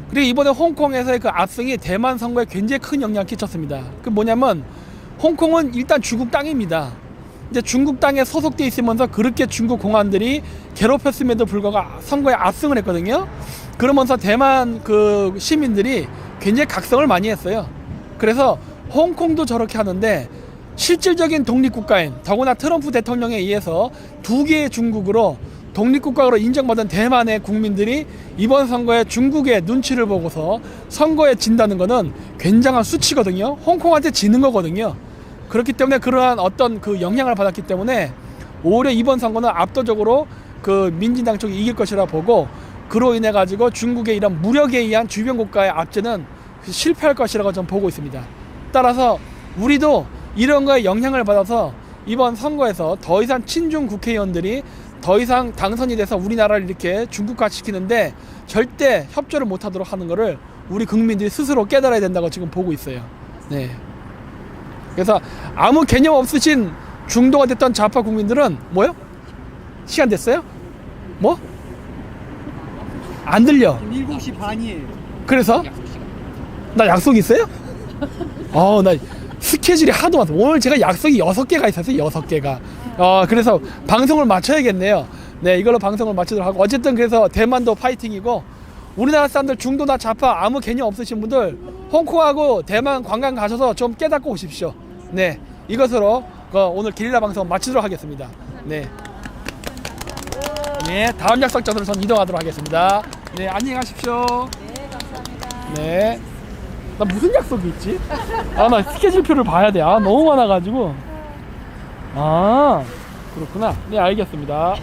그리고 이번에 홍콩에서의 그 압승이 대만 선거에 굉장히 큰 영향을 끼쳤습니다. 그 뭐냐면 홍콩은 일단 중국 땅입니다. 이제 중국 땅에 소속돼 있으면서 그렇게 중국 공안들이 괴롭혔음에도 불구하고 선거에 압승을 했거든요. 그러면서 대만 그 시민들이 굉장히 각성을 많이 했어요. 그래서 홍콩도 저렇게 하는데 실질적인 독립국가인, 더구나 트럼프 대통령에 의해서 두 개의 중국으로 독립국가로 인정받은 대만의 국민들이 이번 선거에 중국의 눈치를 보고서 선거에 진다는 것은 굉장한 수치거든요. 홍콩한테 지는 거거든요. 그렇기 때문에 그러한 어떤 그 영향을 받았기 때문에 올해 이번 선거는 압도적으로 그 민진당 쪽이 이길 것이라 보고, 그로 인해 가지고 중국의 이런 무력에 의한 주변 국가의 압제는 실패할 것이라고 저는 보고 있습니다. 따라서 우리도 이런 거에 영향을 받아서 이번 선거에서 더 이상 친중 국회의원들이 더 이상 당선이 돼서 우리나라를 이렇게 중국화 시키는데 절대 협조를 못하도록 하는 것을 우리 국민들이 스스로 깨달아야 된다고 지금 보고 있어요. 네. 그래서 아무 개념 없으신 중도가 됐던 좌파 국민들은 뭐요? 시간 됐어요? 뭐? 안 들려. 7시 반이에요. 그래서? 나 약속 있어요? 나 스케줄이 하도 많아. 오늘 제가 약속이 6개가 있었어요. 6개가. 그래서 방송을 마쳐야겠네요. 네, 이걸로 방송을 마치도록 하고, 어쨌든 그래서 대만도 파이팅이고, 우리나라 사람들 중도나 좌파 아무 개념 없으신 분들 홍콩하고 대만 관광 가셔서 좀 깨닫고 오십시오. 네, 이것으로 오늘 게릴라 방송 마치도록 하겠습니다. 네. 네, 다음 약속장소로 전 이동하도록 하겠습니다. 네, 안녕히 가십시오. 네, 감사합니다. 네. 나 무슨 약속이 있지? 나 스케줄표를 봐야 돼. 너무 많아가지고. 그렇구나. 네, 알겠습니다.